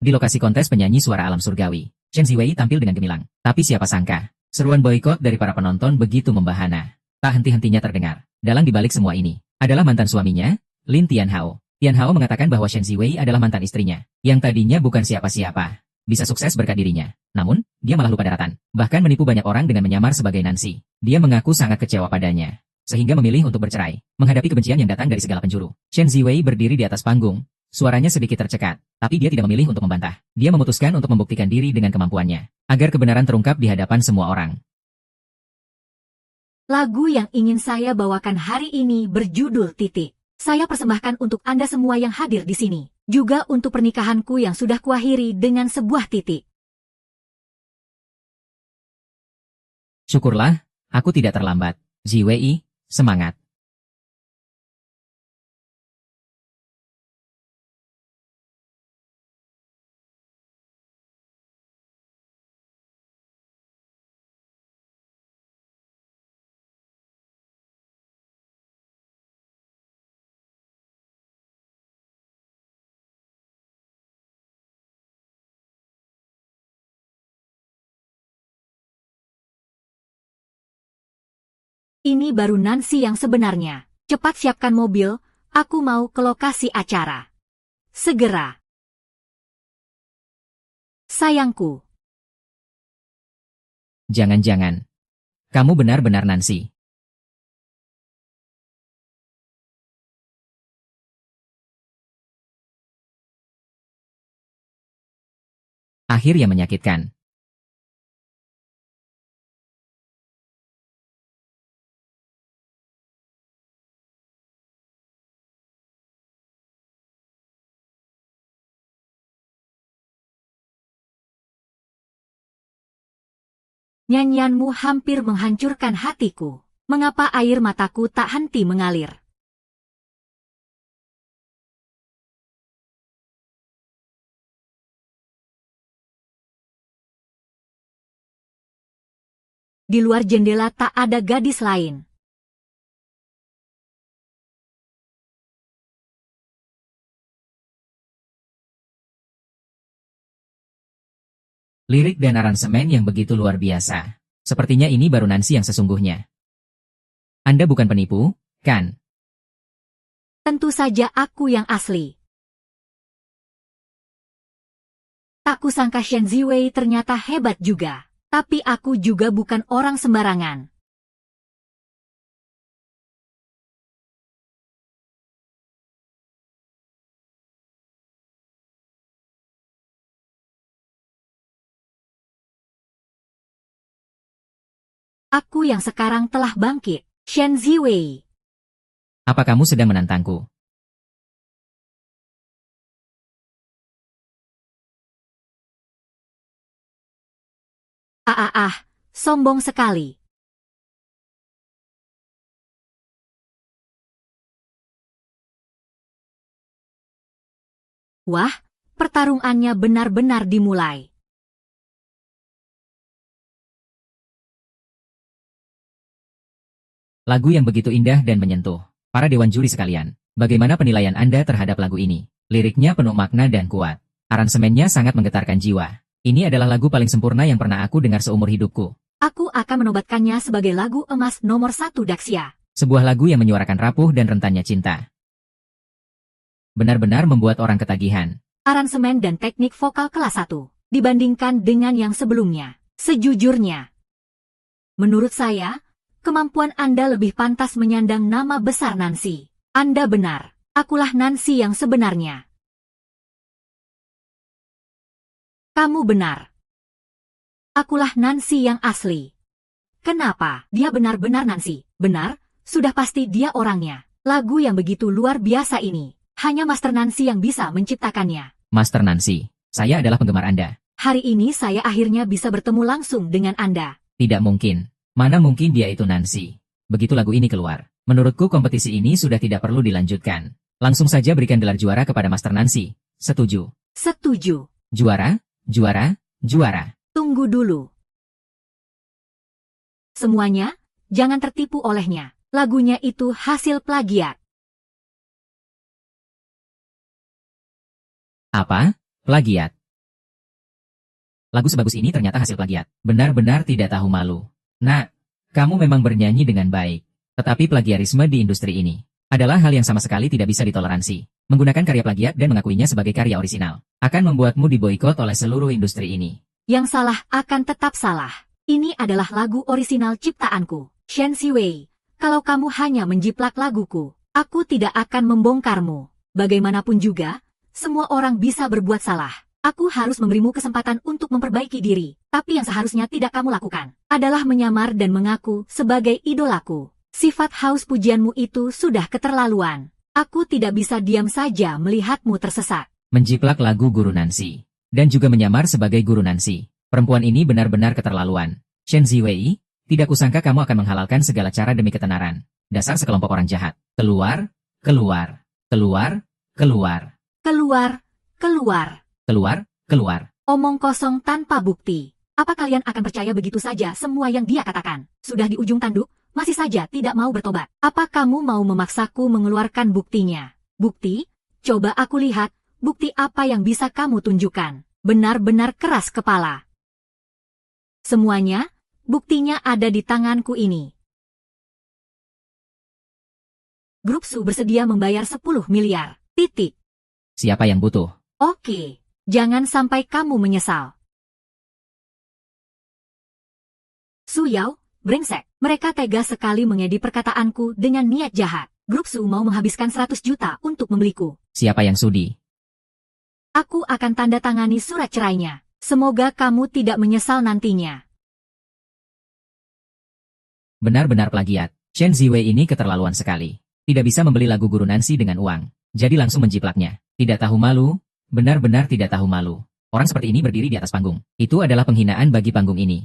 Di lokasi kontes penyanyi suara alam surgawi, Chen Ziwei tampil dengan gemilang. Tapi siapa sangka, seruan boikot dari para penonton begitu membahana. Tak henti-hentinya terdengar. Dalang dibalik semua ini, adalah mantan suaminya, Lin Tianhao. Tianhao mengatakan bahwa Chen Ziwei adalah mantan istrinya, yang tadinya bukan siapa-siapa. Bisa sukses berkat dirinya. Namun, dia malah lupa daratan. Bahkan menipu banyak orang dengan menyamar sebagai Nancy. Dia mengaku sangat kecewa padanya, sehingga memilih untuk bercerai, menghadapi kebencian yang datang dari segala penjuru. Chen Ziwei berdiri di atas panggung. Suaranya sedikit tercekat, tapi dia tidak memilih untuk membantah. Dia memutuskan untuk membuktikan diri dengan kemampuannya, agar kebenaran terungkap di hadapan semua orang. Lagu yang ingin saya bawakan hari ini berjudul Titik. Saya persembahkan untuk Anda semua yang hadir di sini. Juga untuk pernikahanku yang sudah kuakhiri dengan sebuah titik. Syukurlah, aku tidak terlambat. Ziwei, semangat. Ini baru Nancy yang sebenarnya. Cepat siapkan mobil, aku mau ke lokasi acara. Segera. Sayangku. Jangan-jangan. Kamu benar-benar Nancy. Akhir yang menyakitkan. Nyanyianmu hampir menghancurkan hatiku. Mengapa air mataku tak henti mengalir? Di luar jendela tak ada gadis lain. Lirik dan aransemen yang begitu luar biasa. Sepertinya ini baru Nancy yang sesungguhnya. Anda bukan penipu, kan? Tentu saja aku yang asli. Tak kusangka Shen Ziwei ternyata hebat juga. Tapi aku juga bukan orang sembarangan. Aku yang sekarang telah bangkit, Shen Ziwei. Apa kamu sedang menantangku? Sombong sekali. Wah, pertarungannya benar-benar dimulai. Lagu yang begitu indah dan menyentuh. Para dewan juri sekalian, bagaimana penilaian Anda terhadap lagu ini? Liriknya penuh makna dan kuat. Aransemennya sangat menggetarkan jiwa. Ini adalah lagu paling sempurna yang pernah aku dengar seumur hidupku. Aku akan menobatkannya sebagai lagu emas nomor 1 Daxia. Sebuah lagu yang menyuarakan rapuh dan rentannya cinta. Benar-benar membuat orang ketagihan. Aransemen dan teknik vokal kelas 1. Dibandingkan dengan yang sebelumnya. Sejujurnya, menurut saya, kemampuan Anda lebih pantas menyandang nama besar Nancy. Anda benar. Akulah Nancy yang sebenarnya. Kamu benar. Akulah Nancy yang asli. Kenapa? Dia benar-benar Nancy. Benar, sudah pasti dia orangnya. Lagu yang begitu luar biasa ini, hanya Master Nancy yang bisa menciptakannya. Master Nancy, saya adalah penggemar Anda. Hari ini saya akhirnya bisa bertemu langsung dengan Anda. Tidak mungkin. Mana mungkin dia itu Nancy. Begitu lagu ini keluar, menurutku kompetisi ini sudah tidak perlu dilanjutkan. Langsung saja berikan gelar juara kepada Master Nancy. Setuju? Setuju. Juara, juara, juara. Tunggu dulu. Semuanya, jangan tertipu olehnya. Lagunya itu hasil plagiat. Apa? Plagiat? Lagu sebagus ini ternyata hasil plagiat. Benar-benar tidak tahu malu. Nah, kamu memang bernyanyi dengan baik. Tetapi plagiarisme di industri ini adalah hal yang sama sekali tidak bisa ditoleransi. Menggunakan karya plagiat dan mengakuinya sebagai karya orisinal akan membuatmu diboikot oleh seluruh industri ini. Yang salah akan tetap salah. Ini adalah lagu orisinal ciptaanku. Shen Ziwei, kalau kamu hanya menjiplak laguku, aku tidak akan membongkarmu. Bagaimanapun juga, semua orang bisa berbuat salah. Aku harus memberimu kesempatan untuk memperbaiki diri. Tapi yang seharusnya tidak kamu lakukan adalah menyamar dan mengaku sebagai idolaku. Sifat haus pujianmu itu sudah keterlaluan. Aku tidak bisa diam saja melihatmu tersesat. Menjiplak lagu Guru Nancy. Dan juga menyamar sebagai Guru Nancy. Perempuan ini benar-benar keterlaluan. Shen Ziwei, tidak kusangka kamu akan menghalalkan segala cara demi ketenaran. Dasar sekelompok orang jahat. Keluar, keluar, keluar, keluar. Keluar, keluar. Keluar, keluar. Omong kosong tanpa bukti. Apa kalian akan percaya begitu saja semua yang dia katakan? Sudah di ujung tanduk, masih saja tidak mau bertobat. Apa kamu mau memaksaku mengeluarkan buktinya? Bukti? Coba aku lihat, bukti apa yang bisa kamu tunjukkan. Benar-benar keras kepala. Semuanya, buktinya ada di tanganku ini. Grup Su bersedia membayar 10 miliar. Titik. Siapa yang butuh? Oke. Jangan sampai kamu menyesal. Su Yao, brengsek. Mereka tega sekali mengedit perkataanku dengan niat jahat. Grup Su mau menghabiskan 100 juta untuk membeliku. Siapa yang sudi? Aku akan tanda tangani surat cerainya. Semoga kamu tidak menyesal nantinya. Benar-benar plagiat. Shen Ziwei ini keterlaluan sekali. Tidak bisa membeli lagu Guru Nancy dengan uang. Jadi langsung menjiplaknya. Tidak tahu malu. Benar-benar tidak tahu malu. Orang seperti ini berdiri di atas panggung. Itu adalah penghinaan bagi panggung ini.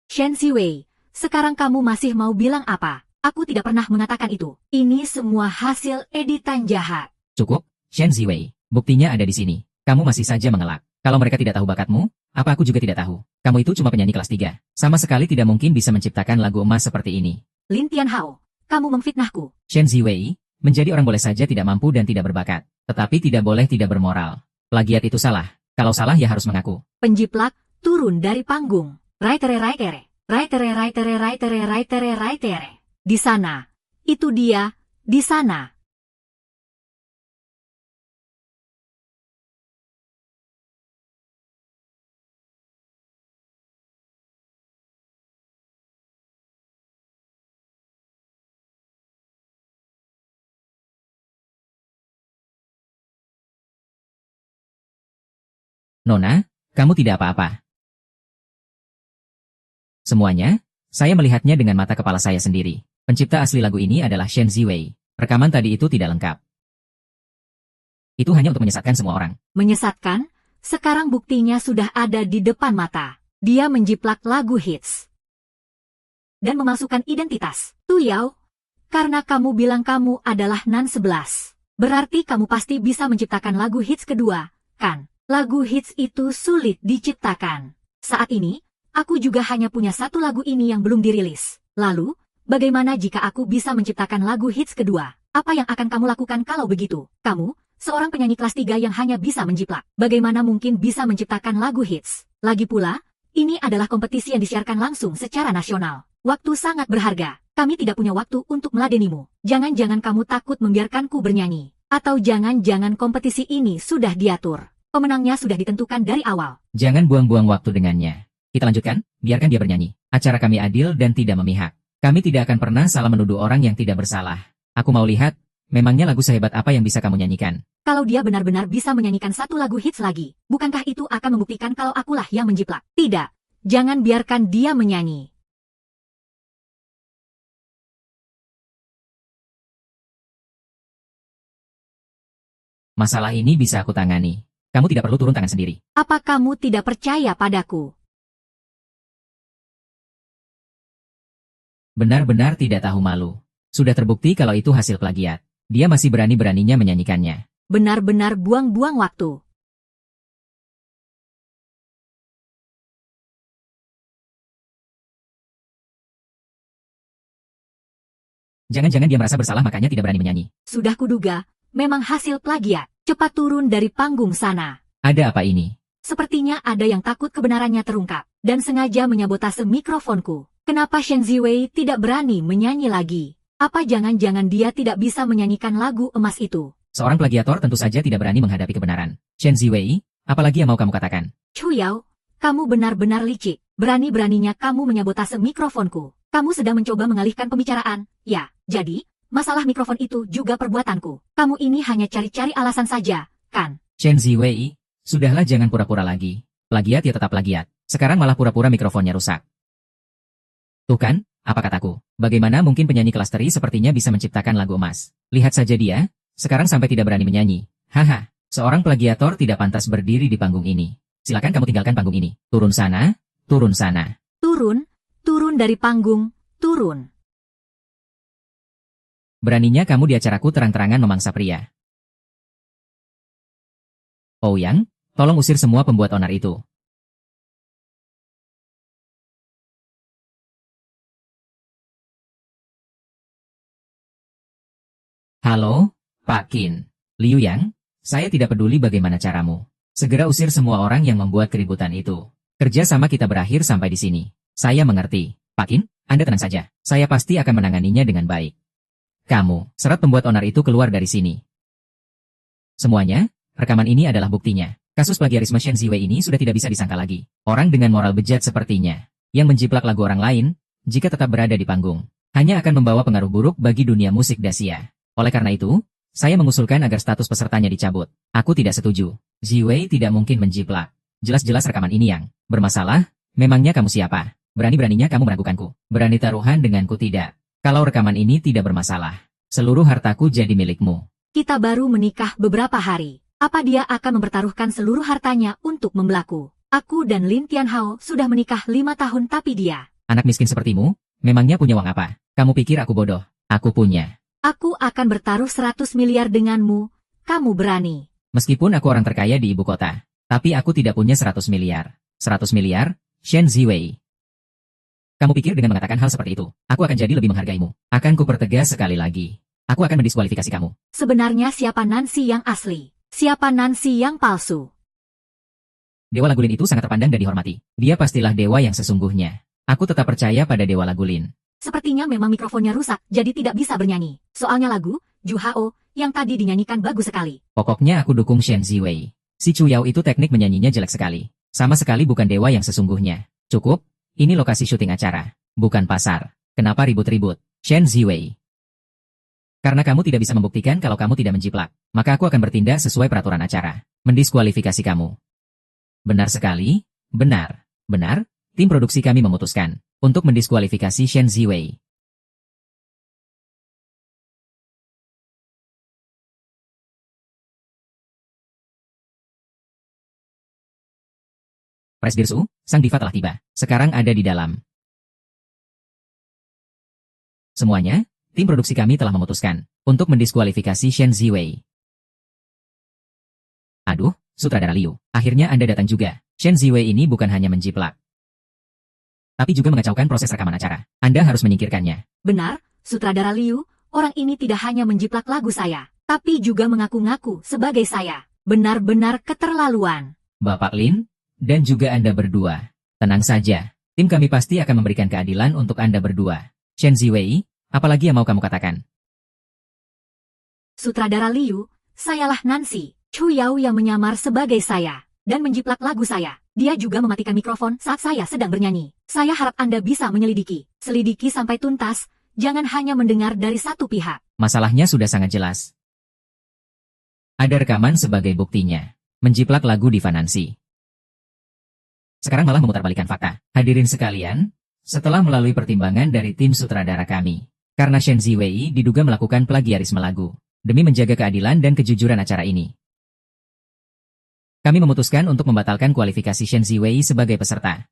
Shen Ziwei, sekarang kamu masih mau bilang apa? Aku tidak pernah mengatakan itu. Ini semua hasil editan jahat. Cukup, Shen Ziwei. Buktinya ada di sini. Kamu masih saja mengelak. Kalau mereka tidak tahu bakatmu, apa aku juga tidak tahu. Kamu itu cuma penyanyi kelas 3. Sama sekali tidak mungkin bisa menciptakan lagu emas seperti ini. Lin Tianhao, kamu memfitnahku. Shen Ziwei, menjadi orang boleh saja tidak mampu dan tidak berbakat. Tetapi tidak boleh tidak bermoral. Plagiat itu salah. Kalau salah ya harus mengaku. Penjiplak, turun dari panggung. Raitere raitere. Raitere raitere raitere raitere raitere. Di sana. Itu dia. Di sana. Nona, kamu tidak apa-apa. Semuanya, saya melihatnya dengan mata kepala saya sendiri. Pencipta asli lagu ini adalah Shen Ziwei. Rekaman tadi itu tidak lengkap. Itu hanya untuk menyesatkan semua orang. Menyesatkan? Sekarang buktinya sudah ada di depan mata. Dia menjiplak lagu hits. Dan memasukkan identitas. Tu Yao, karena kamu bilang kamu adalah Nan 11. Berarti kamu pasti bisa menciptakan lagu hits kedua, kan? Lagu hits itu sulit diciptakan. Saat ini, aku juga hanya punya satu lagu ini yang belum dirilis. Lalu, bagaimana jika aku bisa menciptakan lagu hits kedua? Apa yang akan kamu lakukan kalau begitu? Kamu, seorang penyanyi kelas 3 yang hanya bisa menjiplak. Bagaimana mungkin bisa menciptakan lagu hits? Lagi pula, ini adalah kompetisi yang disiarkan langsung secara nasional. Waktu sangat berharga. Kami tidak punya waktu untuk meladenimu. Jangan-jangan kamu takut membiarkanku bernyanyi. Atau jangan-jangan kompetisi ini sudah diatur. Pemenangnya sudah ditentukan dari awal. Jangan buang-buang waktu dengannya. Kita lanjutkan, biarkan dia bernyanyi. Acara kami adil dan tidak memihak. Kami tidak akan pernah salah menuduh orang yang tidak bersalah. Aku mau lihat, memangnya lagu sehebat apa yang bisa kamu nyanyikan? Kalau dia benar-benar bisa menyanyikan satu lagu hits lagi, bukankah itu akan membuktikan kalau akulah yang menjiplak? Tidak. Jangan biarkan dia menyanyi. Masalah ini bisa aku tangani. Kamu tidak perlu turun tangan sendiri. Apa kamu tidak percaya padaku? Benar-benar tidak tahu malu. Sudah terbukti kalau itu hasil plagiat. Dia masih berani-beraninya menyanyikannya. Benar-benar buang-buang waktu. Jangan-jangan dia merasa bersalah makanya tidak berani menyanyi. Sudah kuduga, memang hasil plagiat. Cepat turun dari panggung sana. Ada apa ini? Sepertinya ada yang takut kebenarannya terungkap, dan sengaja menyabotase mikrofonku. Kenapa Shen Ziwei tidak berani menyanyi lagi? Apa jangan-jangan dia tidak bisa menyanyikan lagu emas itu? Seorang plagiator tentu saja tidak berani menghadapi kebenaran. Shen Ziwei, apalagi yang mau kamu katakan? Chu Yao, kamu benar-benar licik. Berani-beraninya kamu menyabotase mikrofonku. Kamu sedang mencoba mengalihkan pembicaraan. Ya, jadi, masalah mikrofon itu juga perbuatanku. Kamu ini hanya cari-cari alasan saja, kan? Shen Ziwei, sudahlah jangan pura-pura lagi. Plagiat ya tetap plagiat. Sekarang malah pura-pura mikrofonnya rusak. Tuh kan, apa kataku? Bagaimana mungkin penyanyi kelas teri sepertinya bisa menciptakan lagu emas? Lihat saja dia, sekarang sampai tidak berani menyanyi. Haha, seorang plagiator tidak pantas berdiri di panggung ini. Silakan kamu tinggalkan panggung ini. Turun sana, turun sana. Turun dari panggung, turun. Beraninya kamu di acaraku terang-terangan memangsa pria. Ouyang, tolong usir semua pembuat onar itu. Halo, Pak Qin. Liu Yang, saya tidak peduli bagaimana caramu. Segera usir semua orang yang membuat keributan itu. Kerja sama kita berakhir sampai di sini. Saya mengerti. Pak Qin, Anda tenang saja. Saya pasti akan menanganinya dengan baik. Kamu, serat pembuat onar itu keluar dari sini. Semuanya, rekaman ini adalah buktinya. Kasus plagiarisme Shen Ziwei ini sudah tidak bisa disangka lagi. Orang dengan moral bejat sepertinya, yang menjiplak lagu orang lain, jika tetap berada di panggung, hanya akan membawa pengaruh buruk bagi dunia musik Dacia. Oleh karena itu, saya mengusulkan agar status pesertanya dicabut. Aku tidak setuju. Ziwei tidak mungkin menjiplak. Jelas-jelas rekaman ini yang bermasalah. Memangnya kamu siapa? Berani-beraninya kamu meragukanku. Berani taruhan denganku tidak. Kalau rekaman ini tidak bermasalah, seluruh hartaku jadi milikmu. Kita baru menikah beberapa hari. Apa dia akan mempertaruhkan seluruh hartanya untuk membelaku? Aku dan Lin Tianhao sudah menikah 5 tahun tapi dia. Anak miskin sepertimu, memangnya punya uang apa? Kamu pikir aku bodoh? Aku punya. Aku akan bertaruh 100 miliar denganmu. Kamu berani? Meskipun aku orang terkaya di ibu kota, tapi aku tidak punya 100 miliar. 100 miliar? Shen Ziwei. Kamu pikir dengan mengatakan hal seperti itu, aku akan jadi lebih menghargaimu? Akan ku pertegas sekali lagi. Aku akan mendiskualifikasi kamu. Sebenarnya siapa Nancy yang asli? Siapa Nancy yang palsu? Dewa Lagulin itu sangat terpandang dan dihormati. Dia pastilah dewa yang sesungguhnya. Aku tetap percaya pada Dewa Lagulin. Sepertinya memang mikrofonnya rusak, jadi tidak bisa bernyanyi. Soalnya lagu, Ju Hao, yang tadi dinyanyikan bagus sekali. Pokoknya aku dukung Shen Ziwei. Si Chu Yao itu teknik menyanyinya jelek sekali. Sama sekali bukan dewa yang sesungguhnya. Cukup, ini lokasi syuting acara, bukan pasar. Kenapa ribut-ribut? Shen Ziwei. Karena kamu tidak bisa membuktikan kalau kamu tidak menjiplak, maka aku akan bertindak sesuai peraturan acara. Mendiskualifikasi kamu. Benar sekali, benar. Tim produksi kami memutuskan untuk mendiskualifikasi Shen Ziwei. Presdirsu, sang diva telah tiba. Sekarang ada di dalam. Semuanya, tim produksi kami telah memutuskan untuk mendiskualifikasi Shen Ziwei. Aduh, sutradara Liu, akhirnya Anda datang juga. Shen Ziwei ini bukan hanya menjiplak, tapi juga mengacaukan proses rekaman acara. Anda harus menyingkirkannya. Benar, sutradara Liu, orang ini tidak hanya menjiplak lagu saya, tapi juga mengaku-ngaku sebagai saya. Benar-benar keterlaluan. Bapak Lin, dan juga Anda berdua. Tenang saja, tim kami pasti akan memberikan keadilan untuk Anda berdua. Shen Ziwei, apalagi yang mau kamu katakan? Sutradara Liu, sayalah Nancy, Chu Yao yang menyamar sebagai saya, dan menjiplak lagu saya. Dia juga mematikan mikrofon saat saya sedang bernyanyi. Saya harap Anda bisa menyelidiki. Selidiki sampai tuntas, jangan hanya mendengar dari satu pihak. Masalahnya sudah sangat jelas. Ada rekaman sebagai buktinya. Menjiplak lagu Diva Nancy. Sekarang malah memutarbalikkan fakta. Hadirin sekalian, setelah melalui pertimbangan dari tim sutradara kami, karena Shen Ziwei diduga melakukan plagiarisme lagu, demi menjaga keadilan dan kejujuran acara ini, kami memutuskan untuk membatalkan kualifikasi Shen Ziwei sebagai peserta.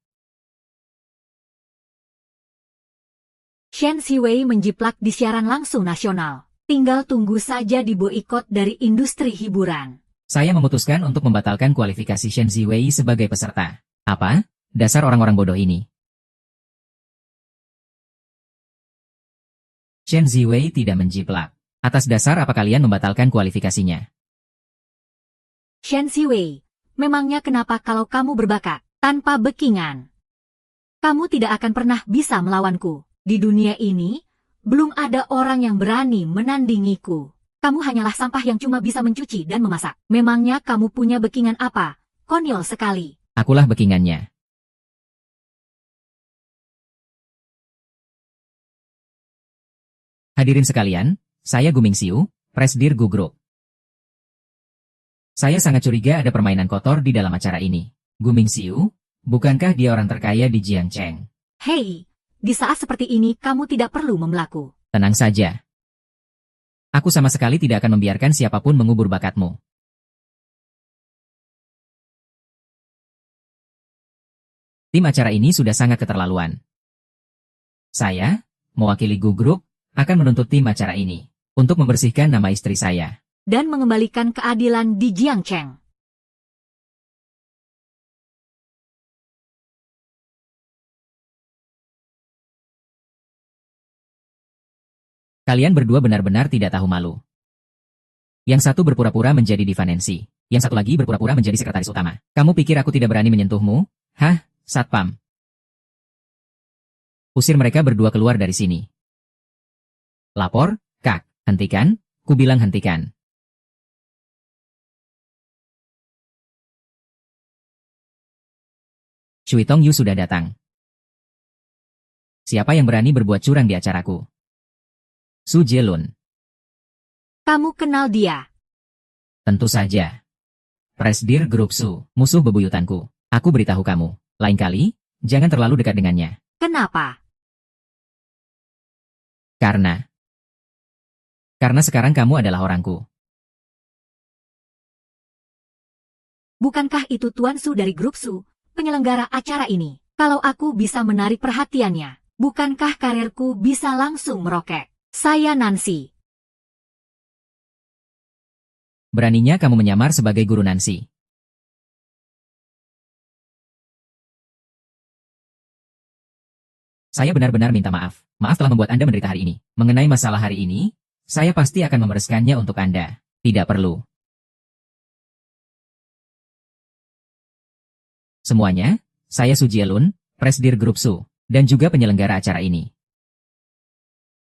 Shen Ziwei menjiplak di siaran langsung nasional. Tinggal tunggu saja diboikot dari industri hiburan. Saya memutuskan untuk membatalkan kualifikasi Shen Ziwei sebagai peserta. Apa? Dasar orang-orang bodoh ini. Shen Ziwei tidak menjiplak. Atas dasar apa kalian membatalkan kualifikasinya? Shen Ziwei, Memangnya kenapa kalau kamu berbakat, tanpa backingan? Kamu tidak akan pernah bisa melawanku. Di dunia ini, belum ada orang yang berani menandingiku. Kamu hanyalah sampah yang cuma bisa mencuci dan memasak. Memangnya kamu punya backingan apa? Konyol sekali. Akulah backingannya. Hadirin sekalian, saya Gu Mingxiu, Presidir Gu Group. Saya sangat curiga ada permainan kotor di dalam acara ini. Gu Mingxiu, bukankah dia orang terkaya di Jiangcheng? Hei, di saat seperti ini kamu tidak perlu membelaku. Tenang saja. Aku sama sekali tidak akan membiarkan siapapun mengubur bakatmu. Tim acara ini sudah sangat keterlaluan. Saya, mewakili Gu Group, akan menuntut tim acara ini untuk membersihkan nama istri saya Dan mengembalikan keadilan di Jiangcheng. Kalian berdua benar-benar tidak tahu malu. Yang satu berpura-pura menjadi diva Nancy, yang satu lagi berpura-pura menjadi sekretaris utama. Kamu pikir aku tidak berani menyentuhmu? Hah, Satpam? Usir mereka berdua keluar dari sini. Lapor, Kak. Hentikan, ku bilang hentikan. Cui Tongyu sudah datang. Siapa yang berani berbuat curang di acaraku? Su Jielun. Kamu kenal dia? Tentu saja. Presidir Grup Su, musuh bebuyutanku. Aku beritahu kamu, lain kali, jangan terlalu dekat dengannya. Kenapa? Karena sekarang kamu adalah orangku. Bukankah itu Tuan Su dari Grup Su, penyelenggara acara ini? Kalau aku bisa menarik perhatiannya, bukankah karirku bisa langsung meroket? Saya Nancy. Beraninya kamu menyamar sebagai guru Nancy. Saya benar-benar minta maaf. Maaf telah membuat Anda menderita hari ini. Mengenai masalah hari ini, saya pasti akan membereskannya untuk Anda. Tidak perlu. Semuanya, saya Su Jielun, Presidir Grup Su, dan juga penyelenggara acara ini.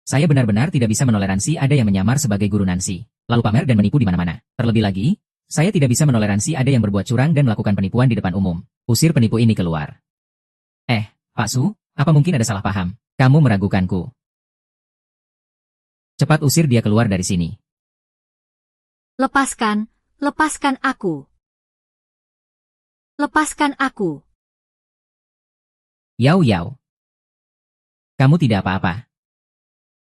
Saya benar-benar tidak bisa menoleransi ada yang menyamar sebagai guru Nancy, lalu pamer dan menipu di mana-mana. Terlebih lagi, saya tidak bisa menoleransi ada yang berbuat curang dan melakukan penipuan di depan umum. Usir penipu ini keluar. Pak Su, apa mungkin ada salah paham? Kamu meragukanku. Cepat usir dia keluar dari sini. Lepaskan aku. Lepaskan aku. Yao Yao. Kamu tidak apa-apa.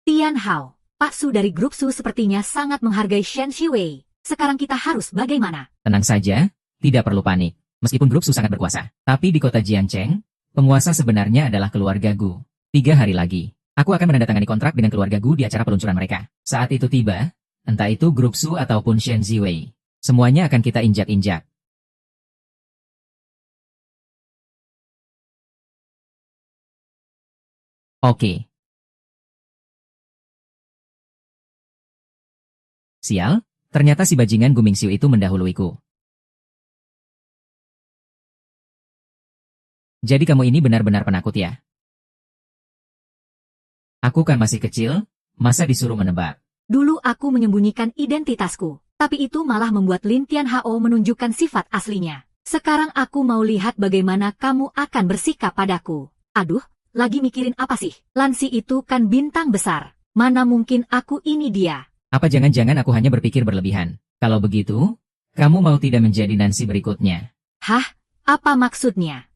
Tian Hao, Pak Su dari Grup Su sepertinya sangat menghargai Shen Shiwei. Sekarang kita harus bagaimana? Tenang saja, tidak perlu panik. Meskipun Grup Su sangat berkuasa, tapi di kota Jiangcheng, penguasa sebenarnya adalah keluarga Gu. 3 hari lagi, aku akan menandatangani kontrak dengan keluarga Gu di acara peluncuran mereka. Saat itu tiba, entah itu Grup Su ataupun Shen Ziwei, semuanya akan kita injak-injak. Oke. Sial, ternyata si bajingan Gu Mingxiu itu mendahuluiku. Jadi kamu ini benar-benar penakut ya? Aku kan masih kecil, masa disuruh menebak? Dulu aku menyembunyikan identitasku, tapi itu malah membuat Lin Tian Hao menunjukkan sifat aslinya. Sekarang aku mau lihat bagaimana kamu akan bersikap padaku. Aduh, lagi mikirin apa sih? Lansi itu kan bintang besar. Mana mungkin aku ini dia? Apa jangan-jangan aku hanya berpikir berlebihan? Kalau begitu, kamu mau tidak menjadi Nancy berikutnya? Hah? Apa maksudnya?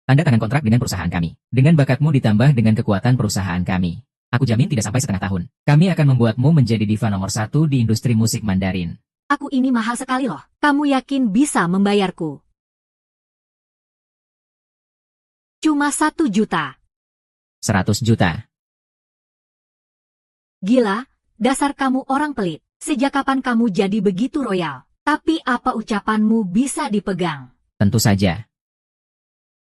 Tanda tangan kontrak dengan perusahaan kami. Dengan bakatmu ditambah dengan kekuatan perusahaan kami. Aku jamin tidak sampai setengah tahun. Kami akan membuatmu menjadi diva nomor 1 di industri musik Mandarin. Aku ini mahal sekali loh. Kamu yakin bisa membayarku? Cuma 1 juta. 100 juta. Gila, dasar kamu orang pelit. Sejak kapan kamu jadi begitu royal? Tapi apa ucapanmu bisa dipegang? Tentu saja.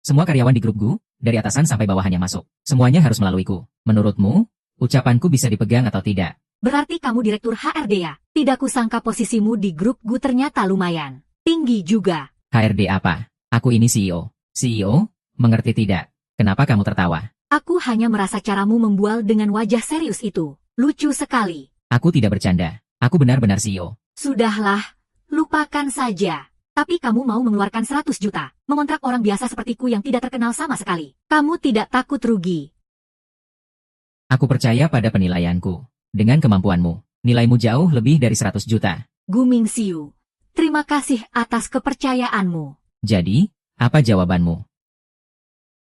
Semua karyawan di grup Gu, dari atasan sampai bawahannya masuk. Semuanya harus melaluiku. Menurutmu, ucapanku bisa dipegang atau tidak? Berarti kamu direktur HRD ya? Tidak kusangka posisimu di grup Gu ternyata lumayan. tinggi juga. HRD apa? Aku ini CEO. CEO? Mengerti tidak? Kenapa kamu tertawa? Aku hanya merasa caramu membual dengan wajah serius itu. Lucu sekali. Aku tidak bercanda. Aku benar-benar CEO. Sudahlah, lupakan saja. Tapi kamu mau mengeluarkan 100 juta, mengontrak orang biasa sepertiku yang tidak terkenal sama sekali. Kamu tidak takut rugi. Aku percaya pada penilaianku. Dengan kemampuanmu, nilaimu jauh lebih dari 100 juta. Gu Mingxiu, terima kasih atas kepercayaanmu. Jadi, apa jawabanmu?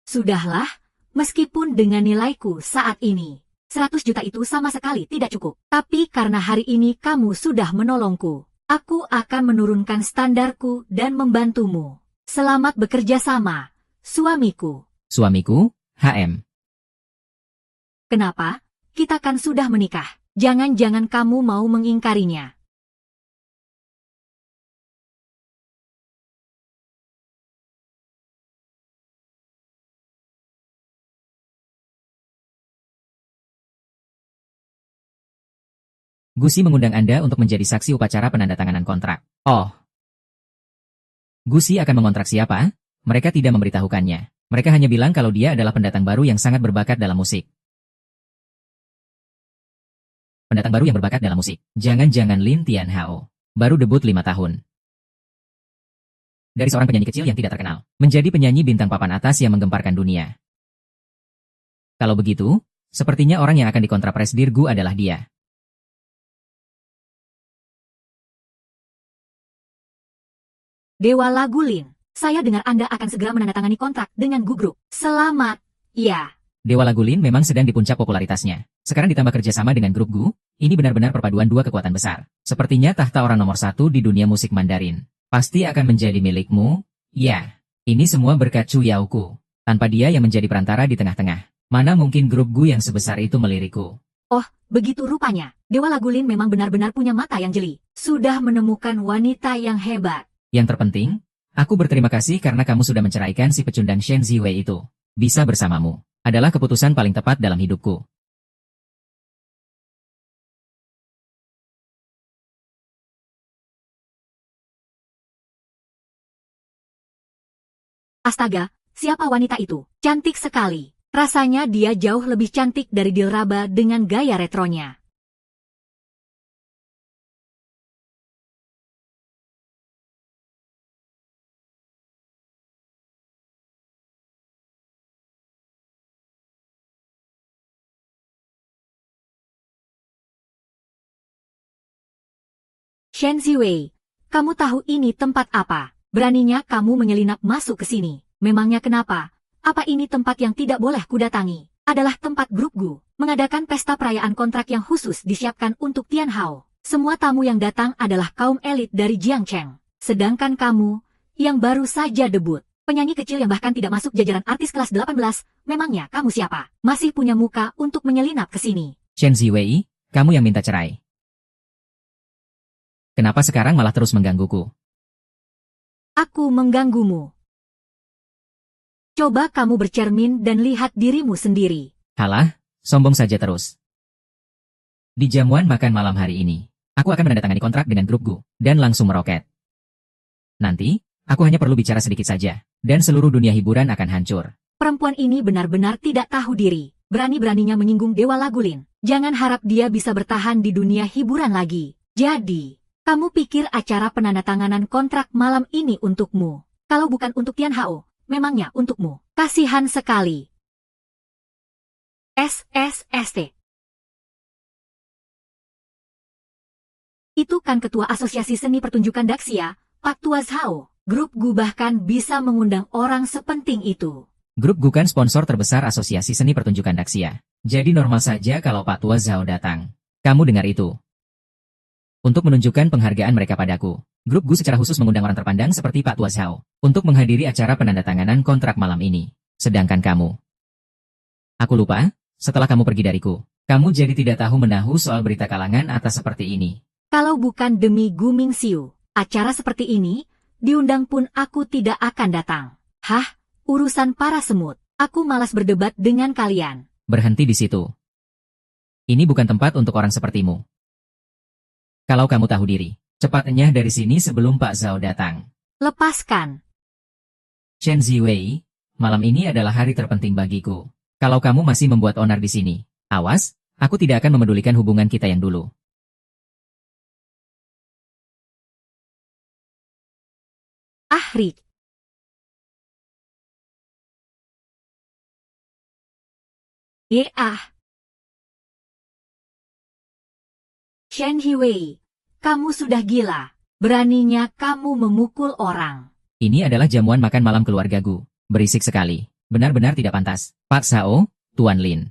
Sudahlah, meskipun dengan nilaiku saat ini, 100 juta itu sama sekali tidak cukup. Tapi karena hari ini kamu sudah menolongku, aku akan menurunkan standarku dan membantumu. Selamat bekerja sama, suamiku. Suamiku, HM. Kenapa? Kita kan sudah menikah. Jangan-jangan kamu mau mengingkarinya. Gusi mengundang Anda untuk menjadi saksi upacara penandatanganan kontrak. Oh. Gusi akan mengontrak siapa? Mereka tidak memberitahukannya. Mereka hanya bilang kalau dia adalah pendatang baru yang sangat berbakat dalam musik. Pendatang baru yang berbakat dalam musik. Jangan-jangan Lin Tianhao. Baru debut 5 tahun. Dari seorang penyanyi kecil yang tidak terkenal, menjadi penyanyi bintang papan atas yang menggemparkan dunia. Kalau begitu, sepertinya orang yang akan dikontrak Presdir Gu adalah dia. Dewa Lagu Lin, saya dengar Anda akan segera menandatangani kontrak dengan Gu Group. Selamat. Ya. Dewa Lagu Lin memang sedang di puncak popularitasnya. Sekarang ditambah kerjasama dengan grup Gu, ini benar-benar perpaduan dua kekuatan besar. Sepertinya tahta orang nomor 1 di dunia musik Mandarin. Pasti akan menjadi milikmu? Ya. Ini semua berkat Chu Yaoku. Tanpa dia yang menjadi perantara di tengah-tengah, mana mungkin grup Gu yang sebesar itu melirikku. Oh, begitu rupanya. Dewa Lagu Lin memang benar-benar punya mata yang jeli. Sudah menemukan wanita yang hebat. Yang terpenting, aku berterima kasih karena kamu sudah menceraikan si pecundang Shen Ziwei itu. Bisa bersamamu adalah keputusan paling tepat dalam hidupku. Astaga, siapa wanita itu? Cantik sekali. Rasanya dia jauh lebih cantik dari Dilraba dengan gaya retronya. Shen Ziwei, kamu tahu ini tempat apa? Beraninya kamu menyelinap masuk ke sini. Memangnya kenapa? Apa ini tempat yang tidak boleh kudatangi? Adalah tempat grup Gu mengadakan pesta perayaan kontrak yang khusus disiapkan untuk Tian Hao. Semua tamu yang datang adalah kaum elit dari Jiangcheng. Sedangkan kamu, yang baru saja debut, penyanyi kecil yang bahkan tidak masuk jajaran artis kelas 18, memangnya kamu siapa? Masih punya muka untuk menyelinap ke sini. Shen Ziwei, kamu yang minta cerai. Kenapa sekarang malah terus menggangguku? Aku mengganggumu. Coba kamu bercermin dan lihat dirimu sendiri. Halah, sombong saja terus. Di jamuan makan malam hari ini, aku akan menandatangani kontrak dengan grup Gu, dan langsung meroket. Nanti, aku hanya perlu bicara sedikit saja, dan seluruh dunia hiburan akan hancur. Perempuan ini benar-benar tidak tahu diri. Berani-beraninya menyinggung Dewa Lagu Lin. Jangan harap dia bisa bertahan di dunia hiburan lagi. Jadi, kamu pikir acara penandatanganan kontrak malam ini untukmu? Kalau bukan untuk Tian Hao, memangnya untukmu? Kasihan sekali. SSST. Itu kan ketua asosiasi seni pertunjukan Daxia, Pak Tua Zhao. Grup Gu bahkan bisa mengundang orang sepenting itu. Grup Gu kan sponsor terbesar asosiasi seni pertunjukan Daxia. Jadi normal saja kalau Pak Tua Zhao datang. Kamu dengar itu? Untuk menunjukkan penghargaan mereka padaku, grup Gu secara khusus mengundang orang terpandang seperti Pak Tua Zhao untuk menghadiri acara penandatanganan kontrak malam ini. Sedangkan kamu, aku lupa, setelah kamu pergi dariku, kamu jadi tidak tahu menahu soal berita kalangan atas seperti ini. Kalau bukan demi Gu Mingxiu, acara seperti ini, diundang pun aku tidak akan datang. Hah? Urusan para semut. Aku malas berdebat dengan kalian. Berhenti di situ. Ini bukan tempat untuk orang sepertimu. Kalau kamu tahu diri, Cepat enyah dari sini sebelum Pak Zhao datang. Lepaskan. Chen Ziwei, malam ini adalah hari terpenting bagiku. Kalau kamu masih membuat onar di sini, awas, aku tidak akan memedulikan hubungan kita yang dulu. Rick. Chen Ziwei, kamu sudah gila. Beraninya kamu memukul orang. Ini adalah jamuan makan malam keluargaku. Berisik sekali. Benar-benar tidak pantas. Pak Zhao, Tuan Lin.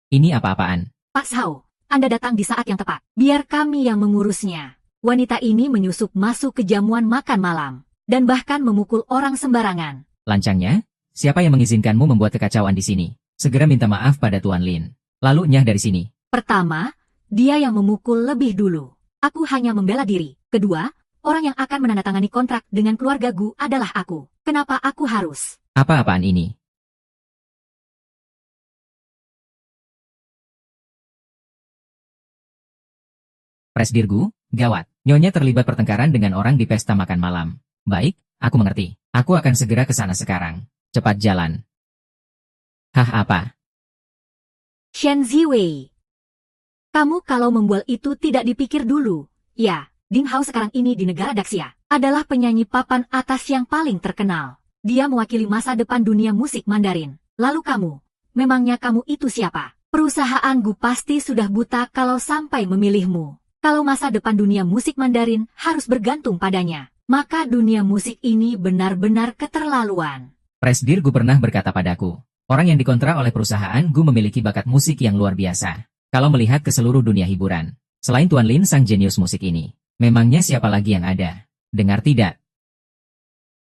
Ini apa-apaan? Pak Zhao, Anda datang di saat yang tepat. Biar kami yang mengurusnya. Wanita ini menyusup masuk ke jamuan makan malam. Dan bahkan memukul orang sembarangan. Lancangnya, siapa yang mengizinkanmu membuat kekacauan di sini? Segera minta maaf pada Tuan Lin. Lalu nyah dari sini. Pertama, dia yang memukul lebih dulu. Aku hanya membela diri. Kedua, orang yang akan menandatangani kontrak dengan keluarga Gu adalah aku. Kenapa aku harus? Apa-apaan ini? Presdirgu, gawat. Nyonya terlibat pertengkaran dengan orang di pesta makan malam. Baik, aku mengerti. Aku akan segera ke sana sekarang. Cepat jalan. Hah, apa? Chen Ziwei. Kamu kalau membual itu tidak dipikir dulu. Ya, Ding Hao sekarang ini di negara Daxia adalah penyanyi papan atas yang paling terkenal. Dia mewakili masa depan dunia musik Mandarin. Lalu kamu, memangnya kamu itu siapa? Perusahaan Gu pasti sudah buta kalau sampai memilihmu. Kalau masa depan dunia musik Mandarin harus bergantung padanya, maka dunia musik ini benar-benar keterlaluan. Presdirgu pernah berkata padaku, orang yang dikontrak oleh perusahaan Gu memiliki bakat musik yang luar biasa. Kalau melihat ke seluruh dunia hiburan, selain Tuan Lin sang jenius musik ini, memangnya siapa lagi yang ada? Dengar tidak?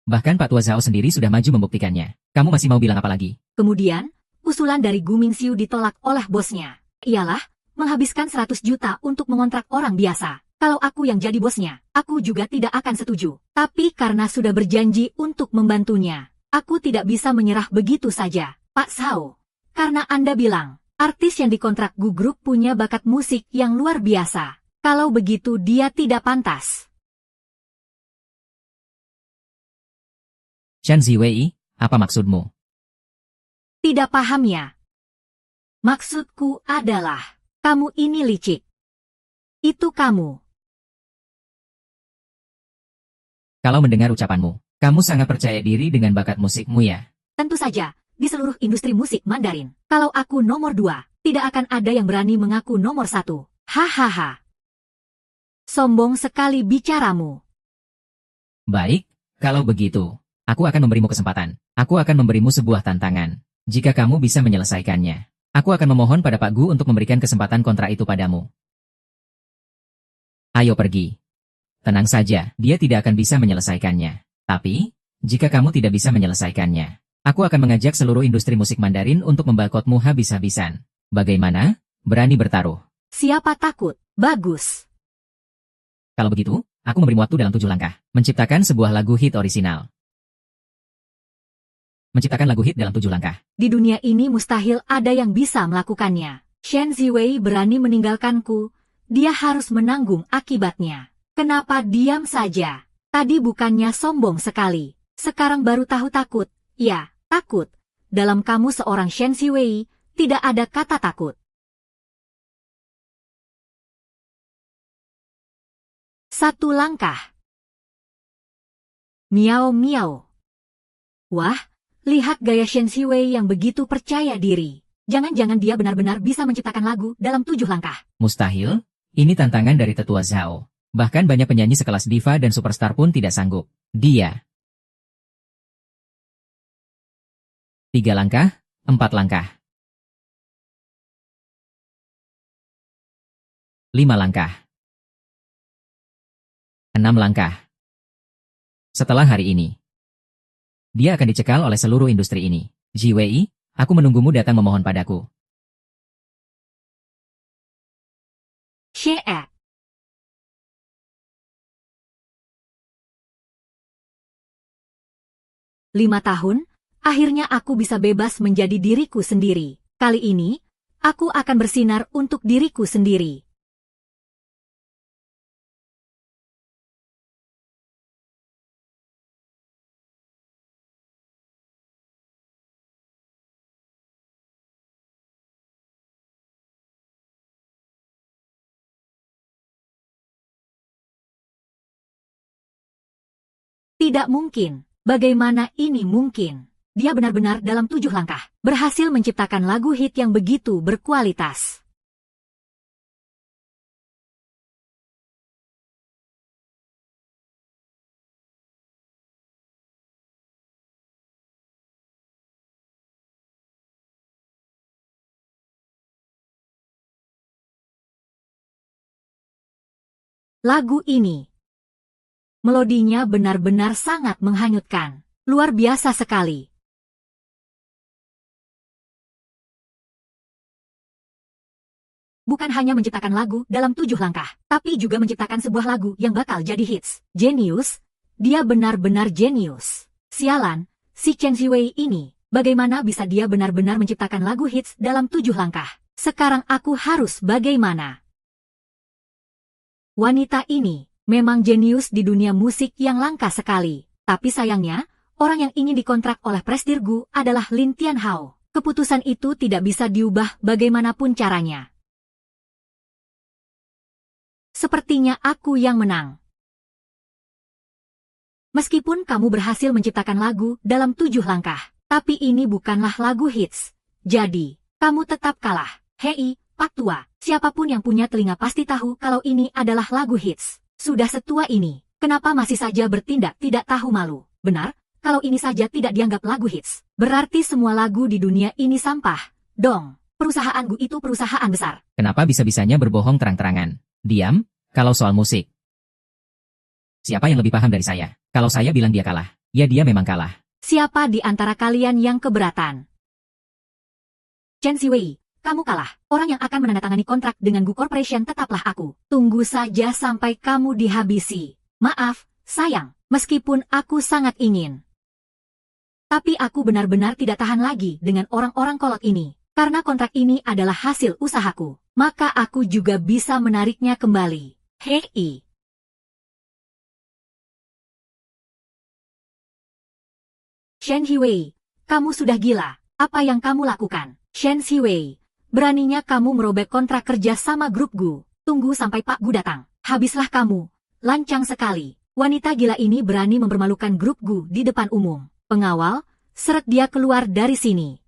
Bahkan Pak Tua Zhao sendiri sudah maju membuktikannya. Kamu masih mau bilang apa lagi? Kemudian, usulan dari Gu Mingxiu ditolak oleh bosnya. Ialah, menghabiskan 100 juta untuk mengontrak orang biasa. Kalau aku yang jadi bosnya, aku juga tidak akan setuju. Tapi karena sudah berjanji untuk membantunya, aku tidak bisa menyerah begitu saja. Pak Zhao, karena Anda bilang, artis yang dikontrak Gu Group punya bakat musik yang luar biasa. Kalau begitu dia tidak pantas. Chen Ziwei, apa maksudmu? Tidak paham ya? Maksudku adalah, kamu ini licik. Itu kamu. Kalau mendengar ucapanmu, kamu sangat percaya diri dengan bakat musikmu ya? Tentu saja, di seluruh industri musik Mandarin, kalau aku nomor 2, tidak akan ada yang berani mengaku nomor 1. Hahaha. Sombong sekali bicaramu. Baik, kalau begitu, aku akan memberimu kesempatan. Aku akan memberimu sebuah tantangan. Jika kamu bisa menyelesaikannya, aku akan memohon pada Pak Gu untuk memberikan kesempatan kontrak itu padamu. Ayo pergi. Tenang saja, dia tidak akan bisa menyelesaikannya. Tapi, jika kamu tidak bisa menyelesaikannya, aku akan mengajak seluruh industri musik Mandarin untuk memboikotmu habis-habisan. Bagaimana? Berani bertaruh? Siapa takut? Bagus. Kalau begitu, aku memberimu waktu dalam 7 langkah. Menciptakan sebuah lagu hit orisinal. Menciptakan lagu hit dalam 7 langkah. Di dunia ini mustahil ada yang bisa melakukannya. Chen Ziwei berani meninggalkanku. Dia harus menanggung akibatnya. Kenapa diam saja? Tadi bukannya sombong sekali. Sekarang baru tahu takut. Ya, takut. Dalam kamu seorang Chen Ziwei, tidak ada kata takut. Satu langkah. Miau miau. Wah, lihat gaya Chen Ziwei yang begitu percaya diri. Jangan-jangan dia benar-benar bisa menciptakan lagu dalam 7 langkah. Mustahil? Ini tantangan dari tetua Zhao. Bahkan banyak penyanyi sekelas diva dan superstar pun tidak sanggup. Dia. 3 langkah, 4 langkah. 5 langkah. 6 langkah. Setelah hari ini, dia akan dicekal oleh seluruh industri ini. Ziwei, aku menunggumu datang memohon padaku. Xie. 5 tahun, akhirnya aku bisa bebas menjadi diriku sendiri. Kali ini, aku akan bersinar untuk diriku sendiri. Tidak mungkin. Bagaimana ini mungkin? Dia benar-benar dalam 7 langkah berhasil menciptakan lagu hit yang begitu berkualitas. Lagu ini, melodinya benar-benar sangat menghanyutkan. Luar biasa sekali. Bukan hanya menciptakan lagu dalam 7 langkah, tapi juga menciptakan sebuah lagu yang bakal jadi hits. Jenius, dia benar-benar jenius. Sialan, si Chen Ziwei ini, bagaimana bisa dia benar-benar menciptakan lagu hits dalam 7 langkah? Sekarang aku harus bagaimana? Wanita ini memang jenius di dunia musik yang langka sekali. Tapi sayangnya, orang yang ingin dikontrak oleh Presdirgu adalah Lin Tianhao. Keputusan itu tidak bisa diubah bagaimanapun caranya. Sepertinya aku yang menang. Meskipun kamu berhasil menciptakan lagu dalam 7 langkah, tapi ini bukanlah lagu hits. Jadi, kamu tetap kalah. Hei, Pak Tua, siapapun yang punya telinga pasti tahu kalau ini adalah lagu hits. Sudah setua ini, kenapa masih saja bertindak tidak tahu malu? Benar, kalau ini saja tidak dianggap lagu hits, berarti semua lagu di dunia ini sampah. Dong, perusahaanku itu perusahaan besar. Kenapa bisa-bisanya berbohong terang-terangan? Diam, kalau soal musik. Siapa yang lebih paham dari saya? Kalau saya bilang dia kalah, ya dia memang kalah. Siapa di antara kalian yang keberatan? Chen Ziwei, kamu kalah. Orang yang akan menandatangani kontrak dengan Gu Corporation tetaplah aku. Tunggu saja sampai kamu dihabisi. Maaf, sayang, meskipun aku sangat ingin. Tapi aku benar-benar tidak tahan lagi dengan orang-orang kolot ini. Karena kontrak ini adalah hasil usahaku, maka aku juga bisa menariknya kembali. Hei. Shen Ziwei, kamu sudah gila. Apa yang kamu lakukan? Shen Ziwei, beraninya kamu merobek kontrak kerja sama grup Gu. Tunggu sampai Pak Gu datang. Habislah kamu. Lancang sekali. Wanita gila ini berani mempermalukan grup Gu di depan umum. Pengawal, seret dia keluar dari sini.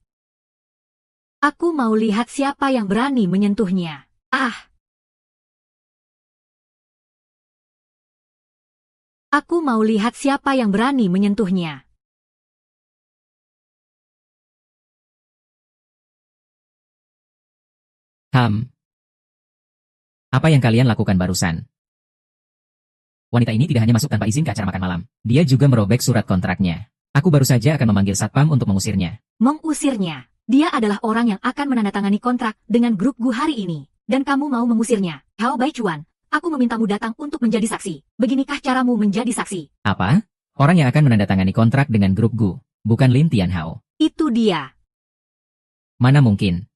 Aku mau lihat siapa yang berani menyentuhnya. Ah! Aku mau lihat siapa yang berani menyentuhnya. Apa yang kalian lakukan barusan? Wanita ini tidak hanya masuk tanpa izin ke acara makan malam, dia juga merobek surat kontraknya. Aku baru saja akan memanggil satpam untuk mengusirnya. Mengusirnya? Dia adalah orang yang akan menandatangani kontrak dengan grup Gu hari ini. Dan kamu mau mengusirnya? Hao Baichuan, aku memintamu datang untuk menjadi saksi. Beginikah caramu menjadi saksi? Apa? Orang yang akan menandatangani kontrak dengan grup Gu, bukan Lin Tianhao. Itu dia. Mana mungkin?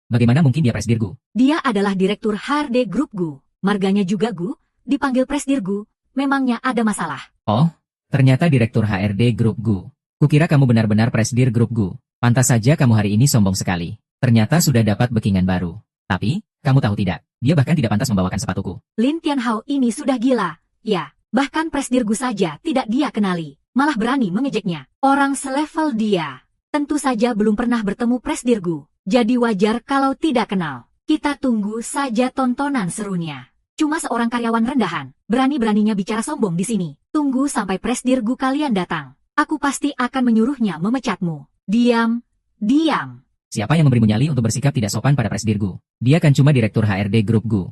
Bagaimana mungkin dia Presdirgu? Dia adalah direktur HRD Grup Gu. Marganya juga Gu, dipanggil Presdirgu. Memangnya ada masalah? Oh, ternyata direktur HRD Grup Gu. Kukira kamu benar-benar Presdir Grup Gu. Pantas saja kamu hari ini sombong sekali. Ternyata sudah dapat backingan baru. Tapi, kamu tahu tidak, dia bahkan tidak pantas membawakan sepatuku. Lin Tianhao ini sudah gila. Ya, bahkan Presdirgu saja tidak dia kenali. Malah berani mengejeknya. Orang selevel dia. Tentu saja belum pernah bertemu Presdirgu. Jadi wajar kalau tidak kenal. Kita tunggu saja tontonan serunya. Cuma seorang karyawan rendahan, berani-beraninya bicara sombong di sini. Tunggu sampai Presdirgu kalian datang. Aku pasti akan menyuruhnya memecatmu. Diam, diam. Siapa yang memberimu nyali untuk bersikap tidak sopan pada Presdirgu? Dia kan cuma direktur HRD Grup Gu.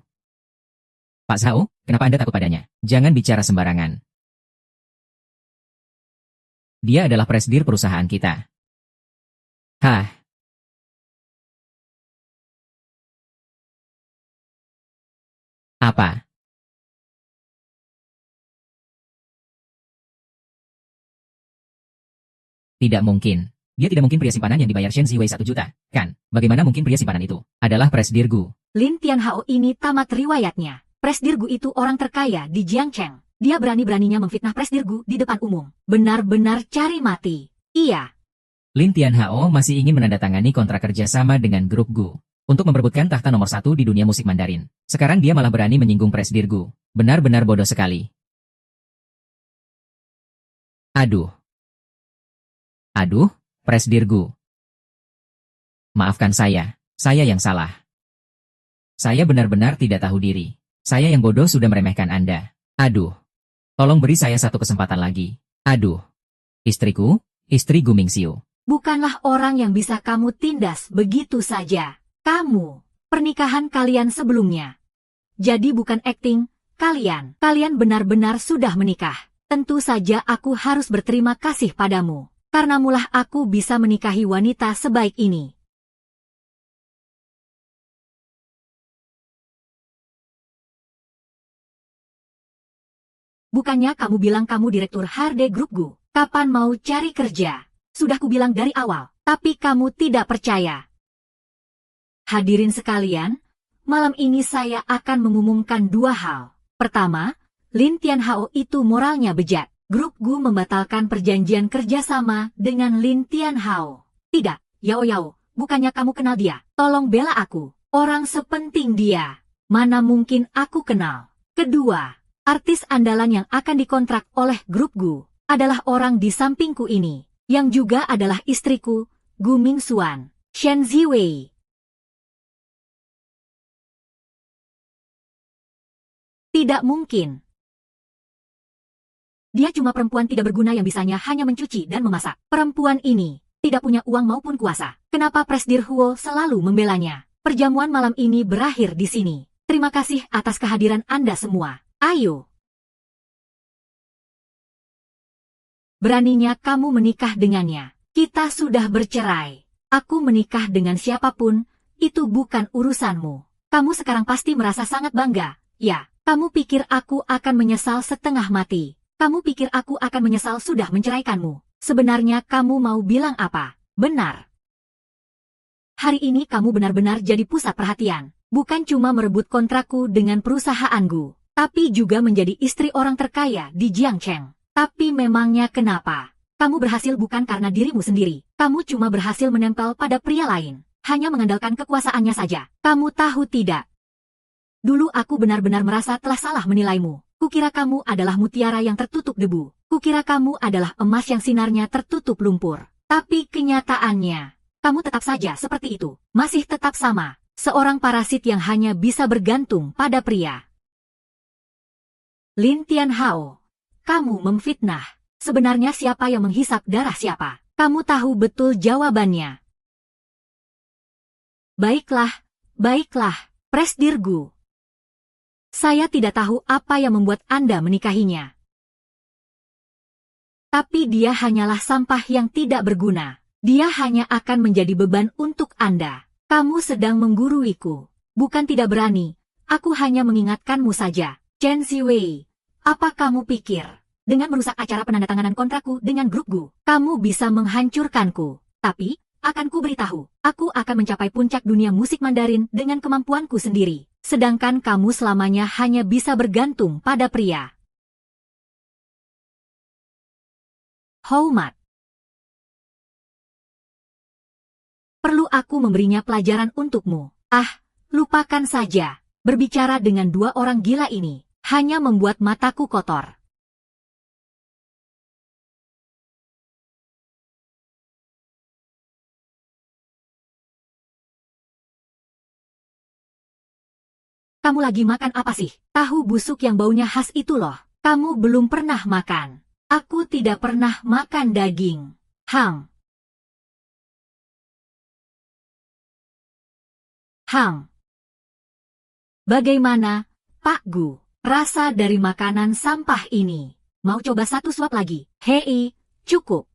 Pak Zhao, kenapa Anda takut padanya? Jangan bicara sembarangan. Dia adalah Presdir perusahaan kita. Hah? Apa? Tidak mungkin. Dia tidak mungkin pria simpanan yang dibayar Shen Ziwei 1 juta, kan? Bagaimana mungkin pria simpanan itu adalah Presdirgu? Lin Tianhao ini tamat riwayatnya. Presdirgu itu orang terkaya di Jiangcheng. Dia berani-beraninya memfitnah Presdirgu di depan umum. Benar-benar cari mati. Iya. Lin Tianhao masih ingin menandatangani kontrak kerjasama dengan grup Gu untuk memperebutkan tahta nomor 1 di dunia musik Mandarin. Sekarang dia malah berani menyinggung Presdirgu. Benar-benar bodoh sekali. Aduh. Aduh, Presdirgu. Maafkan saya yang salah. Saya benar-benar tidak tahu diri. Saya yang bodoh sudah meremehkan Anda. Aduh. Tolong beri saya satu kesempatan lagi. Aduh. Istriku, istri Gu Mingxiu. Bukanlah orang yang bisa kamu tindas begitu saja. Kamu, pernikahan kalian sebelumnya. Jadi bukan akting, kalian benar-benar sudah menikah. Tentu saja aku harus berterima kasih padamu. Karena mulah aku bisa menikahi wanita sebaik ini. Bukannya kamu bilang kamu direktur HRD Group Gu? Kapan mau cari kerja? Sudah kubilang dari awal, tapi kamu tidak percaya. Hadirin sekalian, malam ini saya akan mengumumkan dua hal. Pertama, Lin Tianhao itu moralnya bejat. Grup Gu membatalkan perjanjian kerjasama dengan Lin Tianhao. Tidak, Yao Yao, bukannya kamu kenal dia. Tolong bela aku. Orang sepenting dia. Mana mungkin aku kenal. Kedua, artis andalan yang akan dikontrak oleh Grup Gu adalah orang di sampingku ini, yang juga adalah istriku, Gu Mingxuan, Shen Ziwei. Tidak mungkin. Dia cuma perempuan tidak berguna yang bisanya hanya mencuci dan memasak. Perempuan ini tidak punya uang maupun kuasa. Kenapa Presdir Huo selalu membelanya? Perjamuan malam ini berakhir di sini. Terima kasih atas kehadiran Anda semua. Ayo. Beraninya kamu menikah dengannya. Kita sudah bercerai. Aku menikah dengan siapapun, itu bukan urusanmu. Kamu sekarang pasti merasa sangat bangga. Ya, kamu pikir aku akan menyesal setengah mati. Kamu pikir aku akan menyesal sudah menceraikanmu. Sebenarnya kamu mau bilang apa? Benar. Hari ini kamu benar-benar jadi pusat perhatian. Bukan cuma merebut kontrakku dengan perusahaanku, tapi juga menjadi istri orang terkaya di Jiangcheng. Tapi memangnya kenapa? Kamu berhasil bukan karena dirimu sendiri. Kamu cuma berhasil menempel pada pria lain. Hanya mengandalkan kekuasaannya saja. Kamu tahu tidak? Dulu aku benar-benar merasa telah salah menilaimu. Kukira kamu adalah mutiara yang tertutup debu. Kukira kamu adalah emas yang sinarnya tertutup lumpur. Tapi kenyataannya, kamu tetap saja seperti itu. Masih tetap sama. Seorang parasit yang hanya bisa bergantung pada pria. Lin Tianhao, kamu memfitnah. Sebenarnya siapa yang menghisap darah siapa? Kamu tahu betul jawabannya. Baiklah, Presdir Gu. Saya tidak tahu apa yang membuat Anda menikahinya. Tapi dia hanyalah sampah yang tidak berguna. Dia hanya akan menjadi beban untuk Anda. Kamu sedang mengguruiku. Bukan tidak berani. Aku hanya mengingatkanmu saja. Chen Ziwei, apa kamu pikir? Dengan merusak acara penandatanganan kontrakku dengan Grup Gu, kamu bisa menghancurkanku. Tapi, akan ku beritahu, aku akan mencapai puncak dunia musik Mandarin dengan kemampuanku sendiri. Sedangkan kamu selamanya hanya bisa bergantung pada pria. Houmat. Perlu aku memberinya pelajaran untukmu? Ah, lupakan saja. Berbicara dengan dua orang gila ini, hanya membuat mataku kotor. Kamu lagi makan apa sih? Tahu busuk yang baunya khas itu loh. Kamu belum pernah makan. Aku tidak pernah makan daging. Hang. Bagaimana, Pak Gu? Rasa dari makanan sampah ini. Mau coba satu suap lagi? Hei, cukup.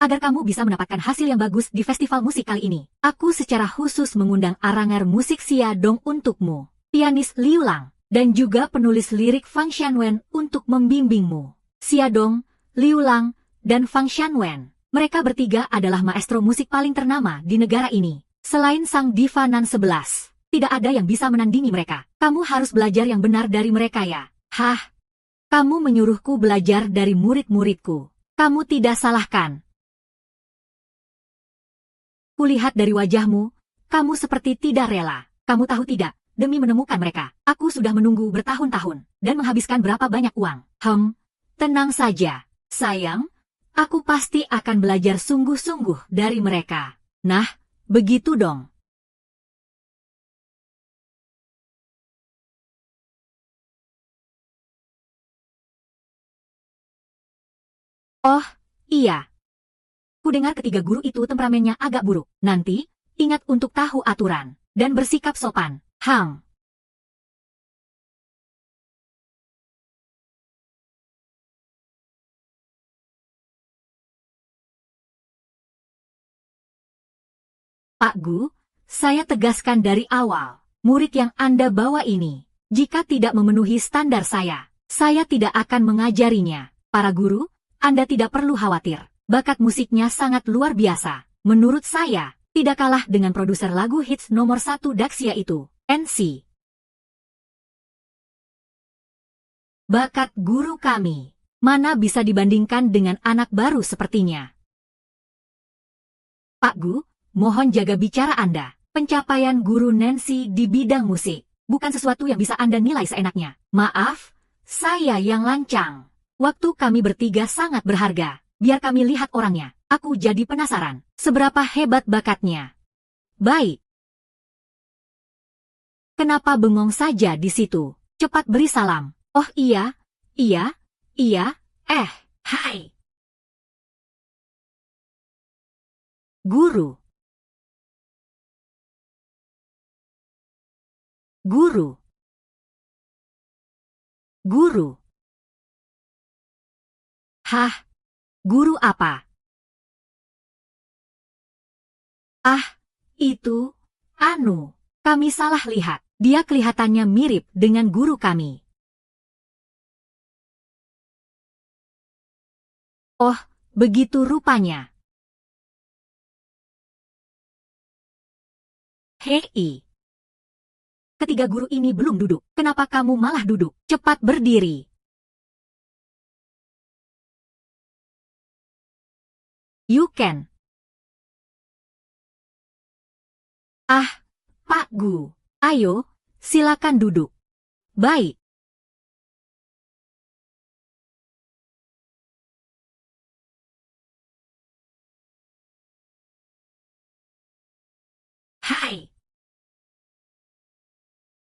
Agar kamu bisa mendapatkan hasil yang bagus di festival musik kali ini, aku secara khusus mengundang aranger musik Xia Dong untukmu, pianis Liu Lang, dan juga penulis lirik Fang Xianwen untuk membimbingmu. Xia Dong, Liu Lang, dan Fang Xianwen, mereka bertiga adalah maestro musik paling ternama di negara ini. Selain sang diva Nan 11, tidak ada yang bisa menandingi mereka. Kamu harus belajar yang benar dari mereka ya. Hah? Kamu menyuruhku belajar dari murid-muridku. Kamu tidak salahkan. Kulihat dari wajahmu, kamu seperti tidak rela. Kamu tahu tidak, demi menemukan mereka, aku sudah menunggu bertahun-tahun, dan menghabiskan berapa banyak uang. tenang saja, sayang. Aku pasti akan belajar sungguh-sungguh dari mereka. Nah, begitu dong. Oh, iya. Kudengar ketiga guru itu temperamennya agak buruk. Nanti, ingat untuk tahu aturan dan bersikap sopan. Hang. Pak Gu, saya tegaskan dari awal, murid yang Anda bawa ini, jika tidak memenuhi standar saya tidak akan mengajarinya. Para guru, Anda tidak perlu khawatir. Bakat musiknya sangat luar biasa. Menurut saya, tidak kalah dengan produser lagu hits nomor 1 Daxia itu, NC. Bakat guru kami, mana bisa dibandingkan dengan anak baru sepertinya. Pak Gu, mohon jaga bicara Anda. Pencapaian guru Nancy di bidang musik bukan sesuatu yang bisa Anda nilai seenaknya. Maaf, saya yang lancang. Waktu kami bertiga sangat berharga. Biar kami lihat orangnya. Aku jadi penasaran. Seberapa hebat bakatnya. Baik. Kenapa bengong saja di situ? Cepat beri salam. Oh iya, iya, iya, hai. Guru. Guru. Guru. Hah? Guru apa? Ah, itu, kami salah lihat. Dia kelihatannya mirip dengan guru kami. Oh, begitu rupanya. Hei. Ketiga guru ini belum duduk. Kenapa kamu malah duduk? Cepat berdiri. You can. Ah, Pak Gu. Ayo, silakan duduk. Baik. Hai.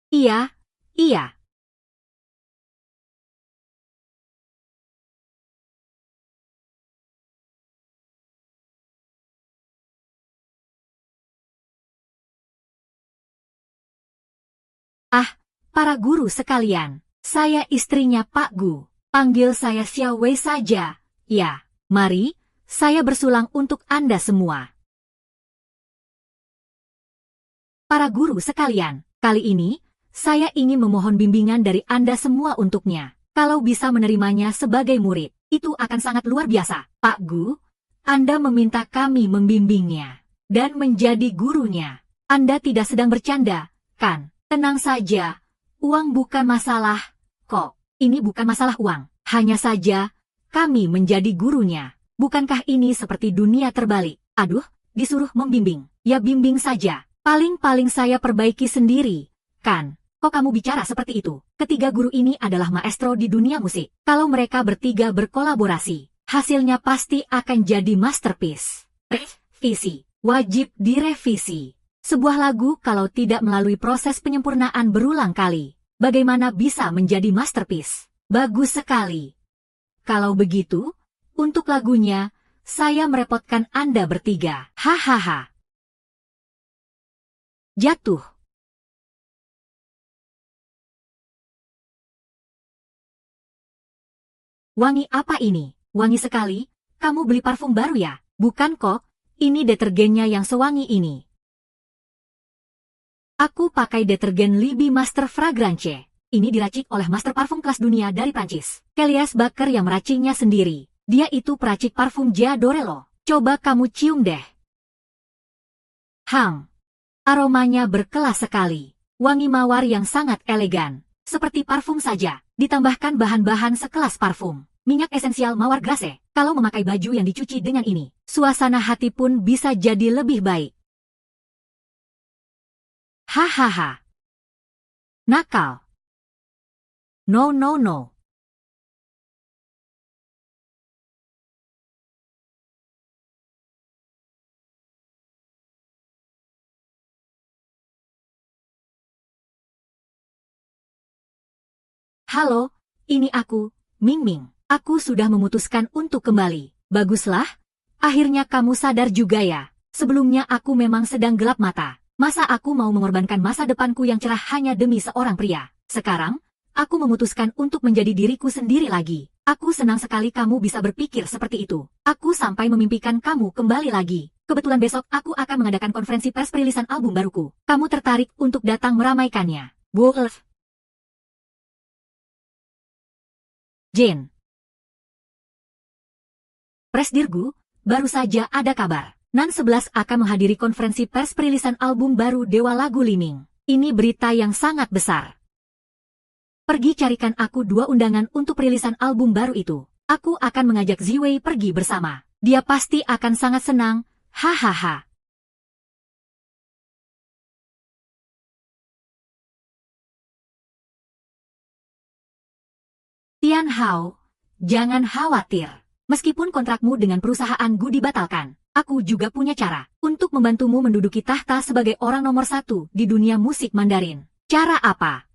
Iya, iya. Ah, para guru sekalian. Saya istrinya Pak Gu. Panggil saya Xiao Wei saja. Ya, mari, saya bersulang untuk Anda semua. Para guru sekalian, kali ini, saya ingin memohon bimbingan dari Anda semua untuknya. Kalau bisa menerimanya sebagai murid, itu akan sangat luar biasa. Pak Gu, Anda meminta kami membimbingnya dan menjadi gurunya. Anda tidak sedang bercanda, kan? Tenang saja, uang bukan masalah, kok. Ini bukan masalah uang, hanya saja, kami menjadi gurunya. Bukankah ini seperti dunia terbalik? Aduh, disuruh membimbing. Ya bimbing saja. Paling-paling saya perbaiki sendiri, kan? Kok kamu bicara seperti itu? Ketiga guru ini adalah maestro di dunia musik. Kalau mereka bertiga berkolaborasi, hasilnya pasti akan jadi masterpiece. Revisi. Wajib direvisi. Sebuah lagu kalau tidak melalui proses penyempurnaan berulang kali, bagaimana bisa menjadi masterpiece? Bagus sekali. Kalau begitu, untuk lagunya, saya merepotkan Anda bertiga. Hahaha. Jatuh. Wangi apa ini? Wangi sekali. Kamu beli parfum baru ya? Bukan kok, ini detergennya yang sewangi ini. Aku pakai detergen Libby Master Fragrance. Ini diracik oleh master parfum kelas dunia dari Prancis. Kellyas Baker yang meraciknya sendiri. Dia itu peracik parfum Giadorello. Coba kamu cium deh. Hang. Aromanya berkelas sekali. Wangi mawar yang sangat elegan. Seperti parfum saja. Ditambahkan bahan-bahan sekelas parfum. Minyak esensial mawar grasse. Kalau memakai baju yang dicuci dengan ini, suasana hati pun bisa jadi lebih baik. Hahaha. Nakal. No. Halo, ini aku, Ming Ming. Aku sudah memutuskan untuk kembali. Baguslah. Akhirnya kamu sadar juga ya. Sebelumnya aku memang sedang gelap mata. Masa aku mau mengorbankan masa depanku yang cerah hanya demi seorang pria? Sekarang, aku memutuskan untuk menjadi diriku sendiri lagi. Aku senang sekali kamu bisa berpikir seperti itu. Aku sampai memimpikan kamu kembali lagi. Kebetulan besok aku akan mengadakan konferensi pers perilisan album baruku. Kamu tertarik untuk datang meramaikannya? Wolf. Jane. Presdirgu, baru saja ada kabar. Nan 11 akan menghadiri konferensi pers perilisan album baru Dewa Lagu Liming. Ini berita yang sangat besar. Pergi carikan aku 2 undangan untuk perilisan album baru itu. Aku akan mengajak Ziwei pergi bersama. Dia pasti akan sangat senang. Hahaha. Tian Hao, jangan khawatir. Meskipun kontrakmu dengan perusahaan Gu dibatalkan, aku juga punya cara untuk membantumu menduduki tahta sebagai orang nomor 1 di dunia musik Mandarin. Cara apa?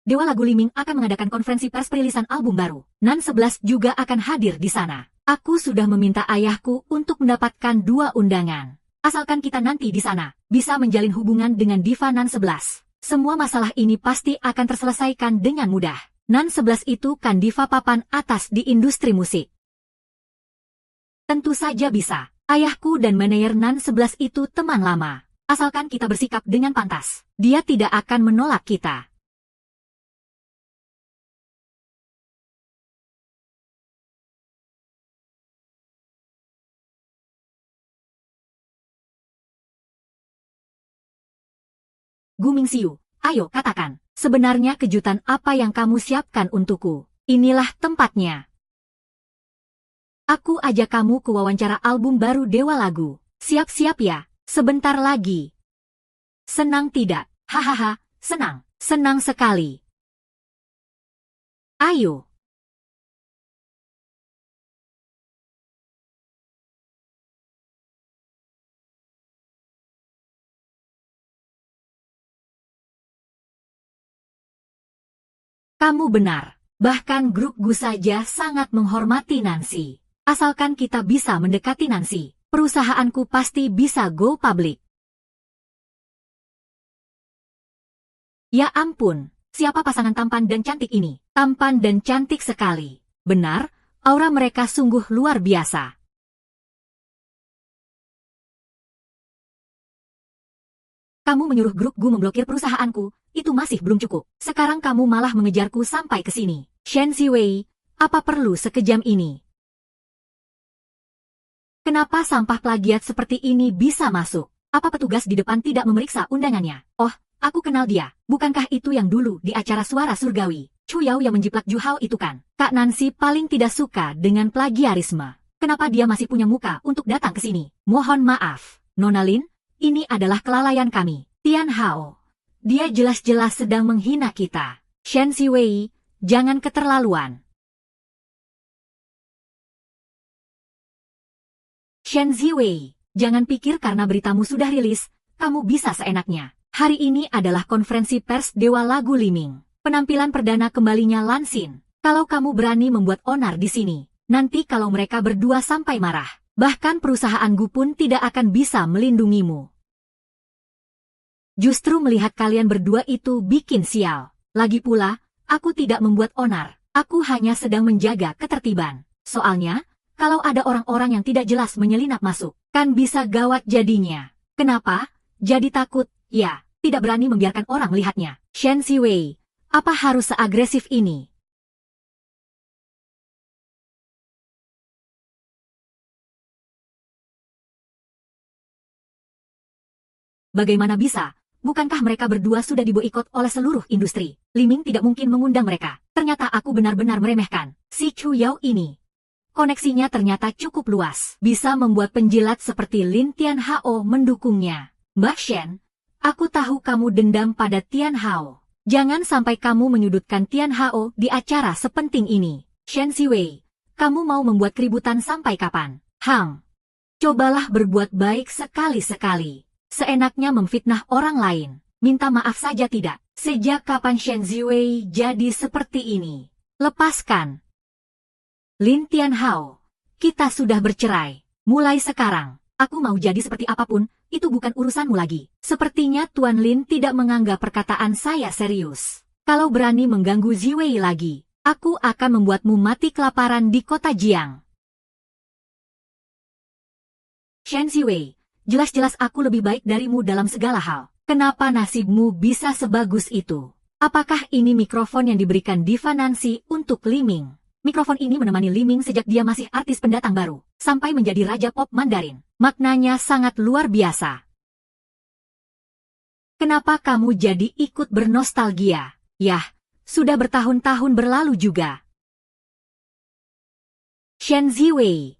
Dewa Lagu Liming akan mengadakan konferensi pers perilisan album baru. Nan 11 juga akan hadir di sana. Aku sudah meminta ayahku untuk mendapatkan 2 undangan. Asalkan kita nanti di sana bisa menjalin hubungan dengan Diva Nan 11. Semua masalah ini pasti akan terselesaikan dengan mudah. Nan 11 itu kan diva papan atas di industri musik. Tentu saja bisa. Ayahku dan manajer Nan 11 itu teman lama. Asalkan kita bersikap dengan pantas, dia tidak akan menolak kita. Gu Mingxiu, ayo katakan, sebenarnya kejutan apa yang kamu siapkan untukku? Inilah tempatnya. Aku ajak kamu ke wawancara album baru Dewa Lagu. Siap-siap ya, sebentar lagi. Senang tidak? Hahaha, senang, senang sekali. Ayo. Kamu benar. Bahkan grup Gu saja sangat menghormati Nancy. Asalkan kita bisa mendekati Nancy, perusahaanku pasti bisa go public. Ya ampun, siapa pasangan tampan dan cantik ini? Tampan dan cantik sekali. Benar, aura mereka sungguh luar biasa. Kamu menyuruh grup Gu memblokir perusahaanku, itu masih belum cukup. Sekarang kamu malah mengejarku sampai ke sini. Shen Ziwei, apa perlu sekejam ini? Kenapa sampah plagiat seperti ini bisa masuk? Apa petugas di depan tidak memeriksa undangannya? Oh, aku kenal dia. Bukankah itu yang dulu di acara Suara Surgawi? Chu Yao yang menjiplak Ju Hao itu kan? Kak Nancy paling tidak suka dengan plagiarisme. Kenapa dia masih punya muka untuk datang ke sini? Mohon maaf, Nona Lin. Ini adalah kelalaian kami. Tian Hao. Dia jelas-jelas sedang menghina kita. Shen Ziwei, jangan keterlaluan. Shen Ziwei, jangan pikir karena beritamu sudah rilis, kamu bisa seenaknya. Hari ini adalah konferensi pers Dewa Lagu Liming. Penampilan perdana kembalinya Lan Xin. Kalau kamu berani membuat onar di sini, nanti kalau mereka berdua sampai marah, bahkan perusahaan Gu pun tidak akan bisa melindungimu. Justru melihat kalian berdua itu bikin sial. Lagi pula, aku tidak membuat onar. Aku hanya sedang menjaga ketertiban. Soalnya, kalau ada orang-orang yang tidak jelas menyelinap masuk, kan bisa gawat jadinya. Kenapa? Jadi takut? Ya, tidak berani membiarkan orang melihatnya. Shen Ziwei, apa harus seagresif ini? Bagaimana bisa? Bukankah mereka berdua sudah diboikot oleh seluruh industri? Liming tidak mungkin mengundang mereka. Ternyata aku benar-benar meremehkan si Chu Yao ini. Koneksinya ternyata cukup luas. Bisa membuat penjilat seperti Lin Tian Hao mendukungnya. Mbak Shen, aku tahu kamu dendam pada Tian Hao. Jangan sampai kamu menyudutkan Tian Hao di acara sepenting ini. Shen Ziwei, kamu mau membuat keributan sampai kapan? Cobalah berbuat baik sekali-sekali. Seenaknya memfitnah orang lain. Minta maaf saja tidak. Sejak kapan Shen Ziwei jadi seperti ini? Lepaskan. Lin Tianhao, kita sudah bercerai. Mulai sekarang, aku mau jadi seperti apapun, itu bukan urusanmu lagi. Sepertinya Tuan Lin tidak menganggap perkataan saya serius. Kalau berani mengganggu Ziwei lagi, aku akan membuatmu mati kelaparan di kota Jiang. Shen Ziwei, jelas-jelas aku lebih baik darimu dalam segala hal. Kenapa nasibmu bisa sebagus itu? Apakah ini mikrofon yang diberikan Diva Nancy untuk Li Ming? Mikrofon ini menemani Li Ming sejak dia masih artis pendatang baru, sampai menjadi raja pop Mandarin. Maknanya sangat luar biasa. Kenapa kamu jadi ikut bernostalgia? Yah, sudah bertahun-tahun berlalu juga. Shen Ziwei,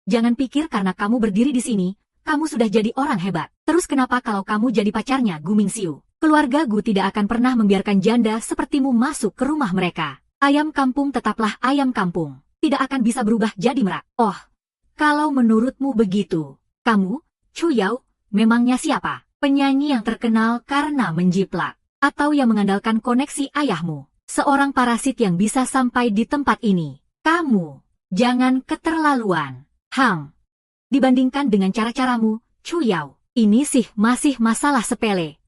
jangan pikir karena kamu berdiri di sini, kamu sudah jadi orang hebat. Terus kenapa kalau kamu jadi pacarnya Gu Mingxiu? Keluarga Gu tidak akan pernah membiarkan janda sepertimu masuk ke rumah mereka. Ayam kampung tetaplah ayam kampung. Tidak akan bisa berubah jadi merak. Oh, kalau menurutmu begitu, kamu, Chu Yao, memangnya siapa? Penyanyi yang terkenal karena menjiplak. Atau yang mengandalkan koneksi ayahmu? Seorang parasit yang bisa sampai di tempat ini. Kamu, jangan keterlaluan. Dibandingkan dengan cara-caramu, Chu Yao, ini sih masih masalah sepele.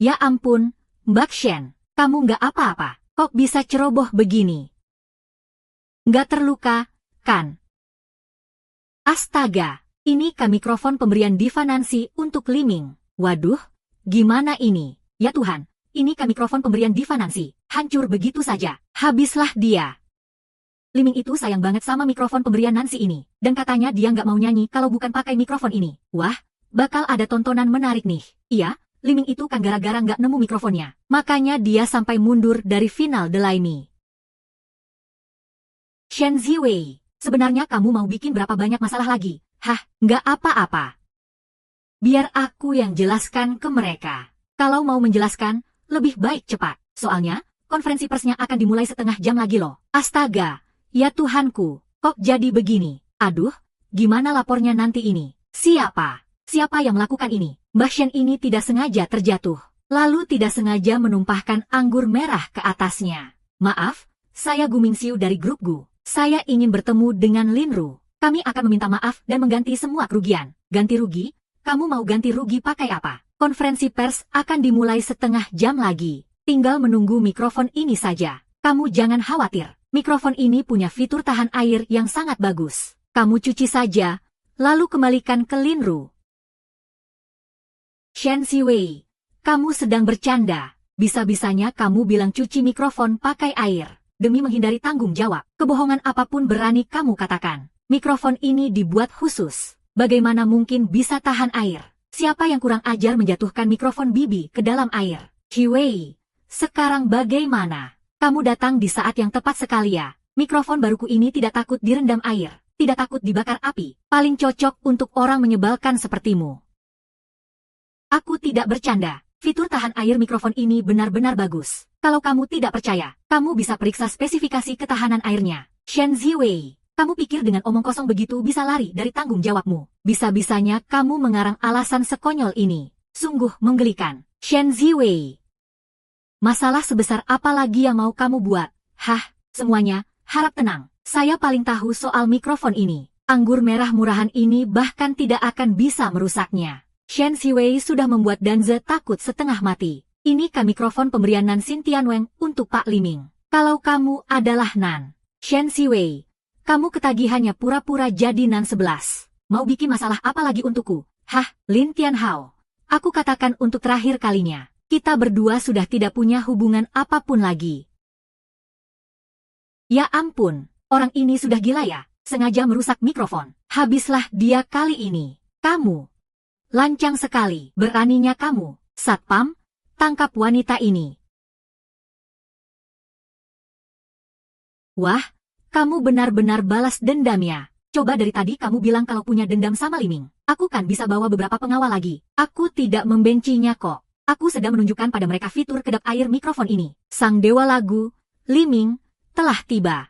Ya ampun, Mbak Shen, kamu nggak apa-apa, kok bisa ceroboh begini? Nggak terluka, kan? Astaga, ini kan mikrofon pemberian Diva Nancy untuk Li Ming. Waduh, gimana ini? Ya Tuhan. Ini kan mikrofon pemberian Diva Nancy. Hancur begitu saja. Habislah dia. Li Ming itu sayang banget sama mikrofon pemberian Nancy ini. Dan katanya dia nggak mau nyanyi kalau bukan pakai mikrofon ini. Wah, bakal ada tontonan menarik nih. Iya, Li Ming itu kan gara-gara nggak nemu mikrofonnya. Makanya dia sampai mundur dari final The Laimi. Shen Ziwei, sebenarnya kamu mau bikin berapa banyak masalah lagi? Hah, nggak apa-apa. Biar aku yang jelaskan ke mereka. Kalau mau menjelaskan, lebih baik cepat, soalnya, konferensi persnya akan dimulai setengah jam lagi loh. Astaga, ya Tuhanku, kok jadi begini? Aduh, gimana lapornya nanti ini? Siapa yang melakukan ini? Mbak Shen ini tidak sengaja terjatuh, lalu tidak sengaja menumpahkan anggur merah ke atasnya. Maaf, saya Gu Mingxiu dari grup Gu. Saya ingin bertemu dengan Lin Ru. Kami akan meminta maaf dan mengganti semua kerugian. Ganti rugi? Kamu mau ganti rugi pakai apa? Konferensi pers akan dimulai setengah jam lagi. Tinggal menunggu mikrofon ini saja. Kamu jangan khawatir. Mikrofon ini punya fitur tahan air yang sangat bagus. Kamu cuci saja, lalu kembalikan ke Lin Ru. Shen Ziwei, kamu sedang bercanda. Bisa-bisanya kamu bilang cuci mikrofon pakai air. Demi menghindari tanggung jawab, kebohongan apapun berani kamu katakan. Mikrofon ini dibuat khusus. Bagaimana mungkin bisa tahan air? Siapa yang kurang ajar menjatuhkan mikrofon Bibi ke dalam air? Ziwei, sekarang bagaimana? Kamu datang di saat yang tepat sekali ya. Mikrofon baruku ini tidak takut direndam air, tidak takut dibakar api. Paling cocok untuk orang menyebalkan sepertimu. Aku tidak bercanda. Fitur tahan air mikrofon ini benar-benar bagus. Kalau kamu tidak percaya, kamu bisa periksa spesifikasi ketahanan airnya. Shen Ziwei, kamu pikir dengan omong kosong begitu bisa lari dari tanggung jawabmu? Bisa-bisanya kamu mengarang alasan sekonyol ini. Sungguh menggelikan. Shen Ziwei, masalah sebesar apa lagi yang mau kamu buat? Hah, semuanya, harap tenang. Saya paling tahu soal mikrofon ini. Anggur merah murahan ini bahkan tidak akan bisa merusaknya. Shen Ziwei sudah membuat Danze takut setengah mati. Ini kan mikrofon pemberian Nan Xin Tianweng untuk Pak Li Ming. Kalau kamu adalah Nan Shen Ziwei, kamu ketagihannya pura-pura jadi Nan 11. Mau bikin masalah apa lagi untukku? Hah, Lin Tianhao. Aku katakan untuk terakhir kalinya. Kita berdua sudah tidak punya hubungan apapun lagi. Ya ampun, orang ini sudah gila ya. Sengaja merusak mikrofon. Habislah dia kali ini. Kamu lancang sekali. Beraninya kamu, Satpam, tangkap wanita ini. Wah, kamu benar-benar balas dendamnya. Coba dari tadi kamu bilang kalau punya dendam sama Li Ming. Aku kan bisa bawa beberapa pengawal lagi. Aku tidak membencinya kok. Aku sedang menunjukkan pada mereka fitur kedap air mikrofon ini. Sang dewa lagu, Li Ming, telah tiba.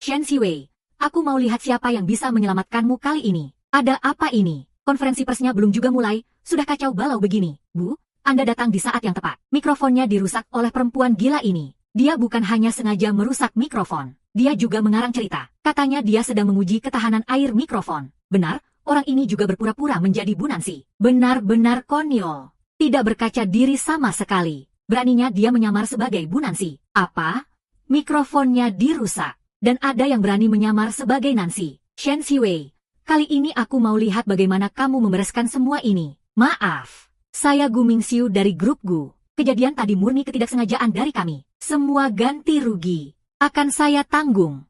Shen Ziwei, aku mau lihat siapa yang bisa menyelamatkanmu kali ini. Ada apa ini? Konferensi persnya belum juga mulai, sudah kacau balau begini. Bu, Anda datang di saat yang tepat. Mikrofonnya dirusak oleh perempuan gila ini. Dia bukan hanya sengaja merusak mikrofon. Dia juga mengarang cerita. Katanya dia sedang menguji ketahanan air mikrofon. Benar, orang ini juga berpura-pura menjadi Bu Nancy. Benar-benar konyol. Tidak berkaca diri sama sekali. Beraninya dia menyamar sebagai Bu Nancy. Apa? Mikrofonnya dirusak. Dan ada yang berani menyamar sebagai Nancy. Shen Ziwei, kali ini aku mau lihat bagaimana kamu membereskan semua ini. Maaf. Saya Gu Mingxiu dari grup Gu. Kejadian tadi murni ketidaksengajaan dari kami. Semua ganti rugi akan saya tanggung.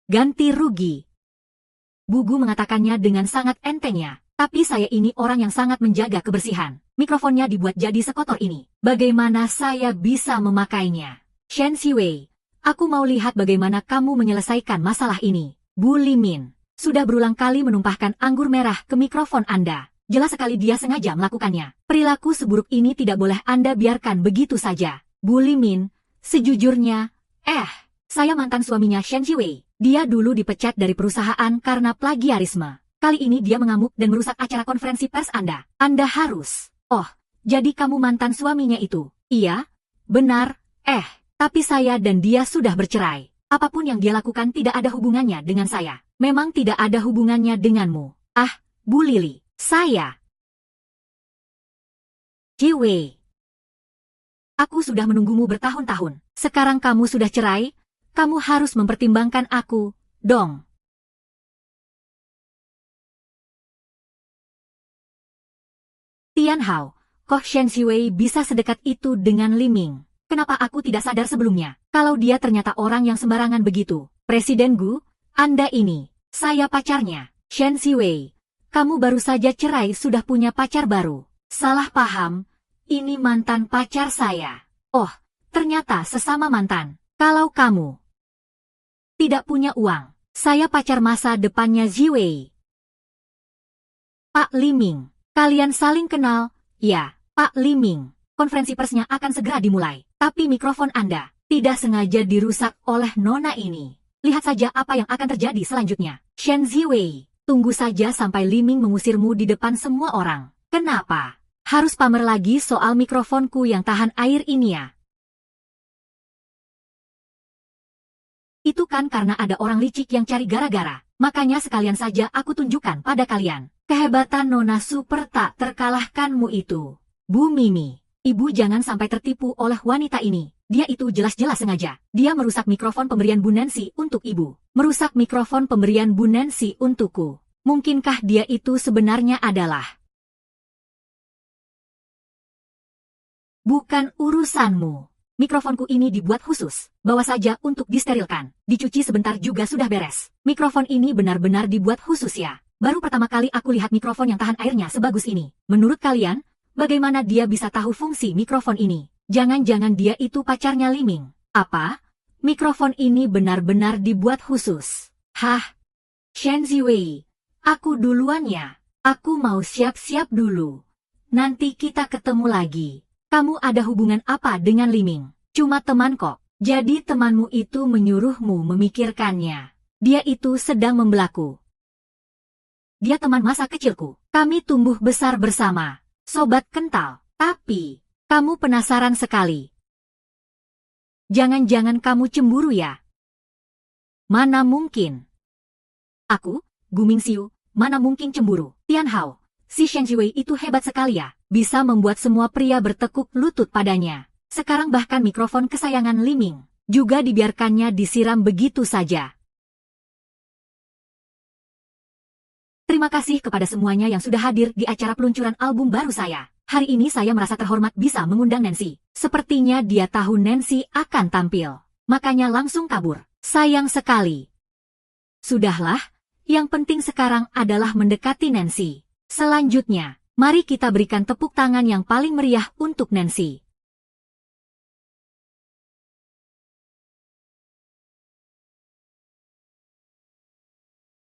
Ganti rugi. Bu Gu mengatakannya dengan sangat entengnya. Tapi saya ini orang yang sangat menjaga kebersihan. Mikrofonnya dibuat jadi sekotor ini. Bagaimana saya bisa memakainya? Shen Ziwei, aku mau lihat bagaimana kamu menyelesaikan masalah ini. Bu Limin, sudah berulang kali menumpahkan anggur merah ke mikrofon Anda. Jelas sekali dia sengaja melakukannya. Perilaku seburuk ini tidak boleh Anda biarkan begitu saja. Bu Limin, sejujurnya, saya mantan suaminya Shen Ziwei. Dia dulu dipecat dari perusahaan karena plagiarisme. Kali ini dia mengamuk dan merusak acara konferensi pers Anda. Anda harus. Oh, jadi kamu mantan suaminya itu? Iya, benar. Tapi saya dan dia sudah bercerai. Apapun yang dia lakukan tidak ada hubungannya dengan saya. Memang tidak ada hubungannya denganmu. Bu Lili, saya. Ziwei. Aku sudah menunggumu bertahun-tahun. Sekarang kamu sudah cerai, kamu harus mempertimbangkan aku, dong. Tian Hao, kok Shen Ziwei bisa sedekat itu dengan Li Ming? Kenapa aku tidak sadar sebelumnya? Kalau dia ternyata orang yang sembarangan begitu. Presiden Gu, Anda ini, saya pacarnya. Shen Ziwei, kamu baru saja cerai sudah punya pacar baru. Salah paham, ini mantan pacar saya. Oh, ternyata sesama mantan. Kalau kamu tidak punya uang, saya pacar masa depannya Ziwei. Pak Li Ming. Kalian saling kenal, ya, Pak Li Ming. Konferensi persnya akan segera dimulai. Tapi mikrofon Anda tidak sengaja dirusak oleh nona ini. Lihat saja apa yang akan terjadi selanjutnya. Shen Ziwei, tunggu saja sampai Li Ming mengusirmu di depan semua orang. Kenapa? Harus pamer lagi soal mikrofonku yang tahan air ini ya? Itu kan karena ada orang licik yang cari gara-gara. Makanya sekalian saja aku tunjukkan pada kalian. Kehebatan nona super tak terkalahkanmu itu. Bu Mimi, ibu jangan sampai tertipu oleh wanita ini. Dia itu jelas-jelas sengaja. Dia merusak mikrofon pemberian Bu Nancy untuk ibu. Merusak mikrofon pemberian Bu Nancy untukku. Mungkinkah dia itu sebenarnya adalah? Bukan urusanmu. Mikrofonku ini dibuat khusus. Bawa saja untuk disterilkan. Dicuci sebentar juga sudah beres. Mikrofon ini benar-benar dibuat khusus ya. Baru pertama kali aku lihat mikrofon yang tahan airnya sebagus ini. Menurut kalian, bagaimana dia bisa tahu fungsi mikrofon ini? Jangan-jangan dia itu pacarnya Li Ming. Apa? Mikrofon ini benar-benar dibuat khusus. Hah? Shen Ziwei, aku duluan ya. Aku mau siap-siap dulu. Nanti kita ketemu lagi. Kamu ada hubungan apa dengan Li Ming? Cuma teman kok. Jadi temanmu itu menyuruhmu memikirkannya. Dia itu sedang membelaku. Dia teman masa kecilku. Kami tumbuh besar bersama. Sobat kental. Tapi, kamu penasaran sekali. Jangan-jangan kamu cemburu ya? Mana mungkin? Aku, Gu Mingxiu, mana mungkin cemburu? Tian Hao, si Shen Ziwei itu hebat sekali ya. Bisa membuat semua pria bertekuk lutut padanya. Sekarang bahkan mikrofon kesayangan Li Ming juga dibiarkannya disiram begitu saja. Terima kasih kepada semuanya yang sudah hadir di acara peluncuran album baru saya. Hari ini saya merasa terhormat bisa mengundang Nancy. Sepertinya dia tahu Nancy akan tampil. Makanya langsung kabur. Sayang sekali. Sudahlah, yang penting sekarang adalah mendekati Nancy. Selanjutnya, mari kita berikan tepuk tangan yang paling meriah untuk Nancy.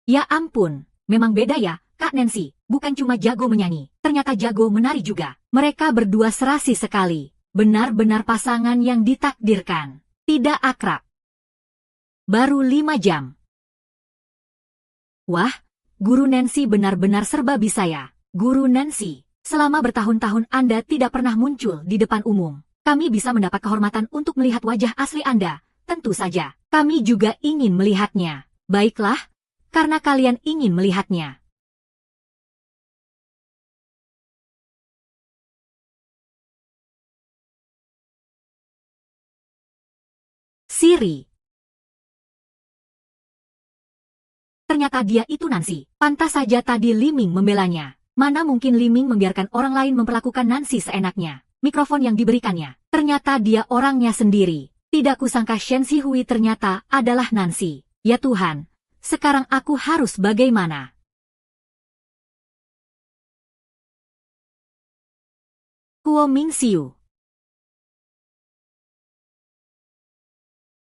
Ya ampun. Memang beda ya, Kak Nancy. Bukan cuma jago menyanyi, ternyata jago menari juga. Mereka berdua serasi sekali. Benar-benar pasangan yang ditakdirkan. Tidak akrab. baru 5 jam. Wah, Guru Nancy benar-benar serba bisa ya. Guru Nancy, selama bertahun-tahun Anda tidak pernah muncul di depan umum. Kami bisa mendapat kehormatan untuk melihat wajah asli Anda. Tentu saja, kami juga ingin melihatnya. Baiklah, karena kalian ingin melihatnya. Siri. Ternyata dia itu Nancy. Pantas saja tadi Liming membelanya. Mana mungkin Liming membiarkan orang lain memperlakukan Nancy seenaknya. Mikrofon yang diberikannya. Ternyata dia orangnya sendiri. Tidak kusangka Shen Zihui ternyata adalah Nancy. Ya Tuhan, sekarang aku harus bagaimana? Kuo Mingxiu.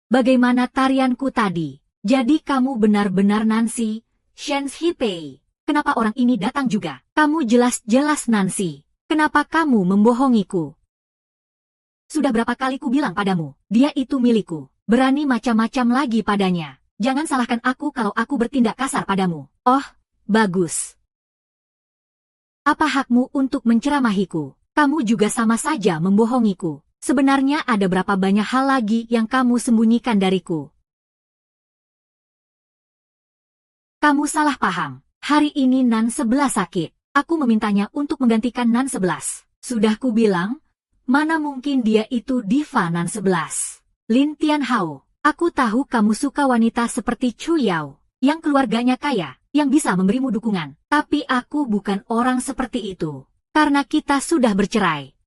Bagaimana tarianku tadi? Jadi kamu benar-benar Nancy, Shen Zhipei. Kenapa orang ini datang juga? Kamu jelas-jelas Nancy. Kenapa kamu membohongiku? Sudah berapa kali ku bilang padamu, dia itu milikku. Berani macam-macam lagi padanya. Jangan salahkan aku kalau aku bertindak kasar padamu. Oh, bagus. Apa hakmu untuk menceramahiku? Kamu juga sama saja membohongiku. Sebenarnya ada berapa banyak hal lagi yang kamu sembunyikan dariku? Kamu salah paham. Hari ini Nan 11 sakit. Aku memintanya untuk menggantikan Nan 11. Sudah ku bilang, mana mungkin dia itu diva Nan 11. Lin Tianhao, aku tahu kamu suka wanita seperti Chu Yao, yang keluarganya kaya, yang bisa memberimu dukungan. Tapi aku bukan orang seperti itu. Karena kita sudah bercerai.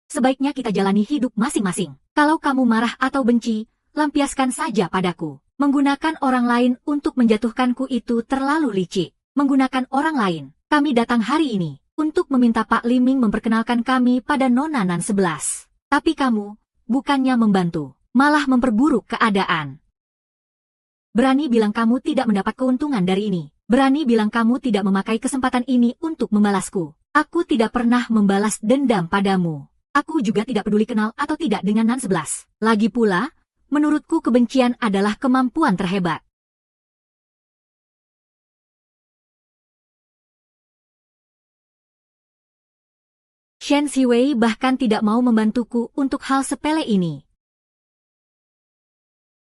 Sebaiknya kita jalani hidup masing-masing. Kalau kamu marah atau benci, lampiaskan saja padaku. Menggunakan orang lain untuk menjatuhkanku itu terlalu licik. Menggunakan orang lain. Kami datang hari ini untuk meminta Pak Liming memperkenalkan kami pada Nona Nan 11. Tapi kamu, bukannya membantu, malah memperburuk keadaan. Berani bilang kamu tidak mendapat keuntungan dari ini. Berani bilang kamu tidak memakai kesempatan ini untuk membalasku. Aku tidak pernah membalas dendam padamu. Aku juga tidak peduli kenal atau tidak dengan Nan 11. Lagi pula, menurutku kebencian adalah kemampuan terhebat. Shen Zihui bahkan tidak mau membantuku untuk hal sepele ini.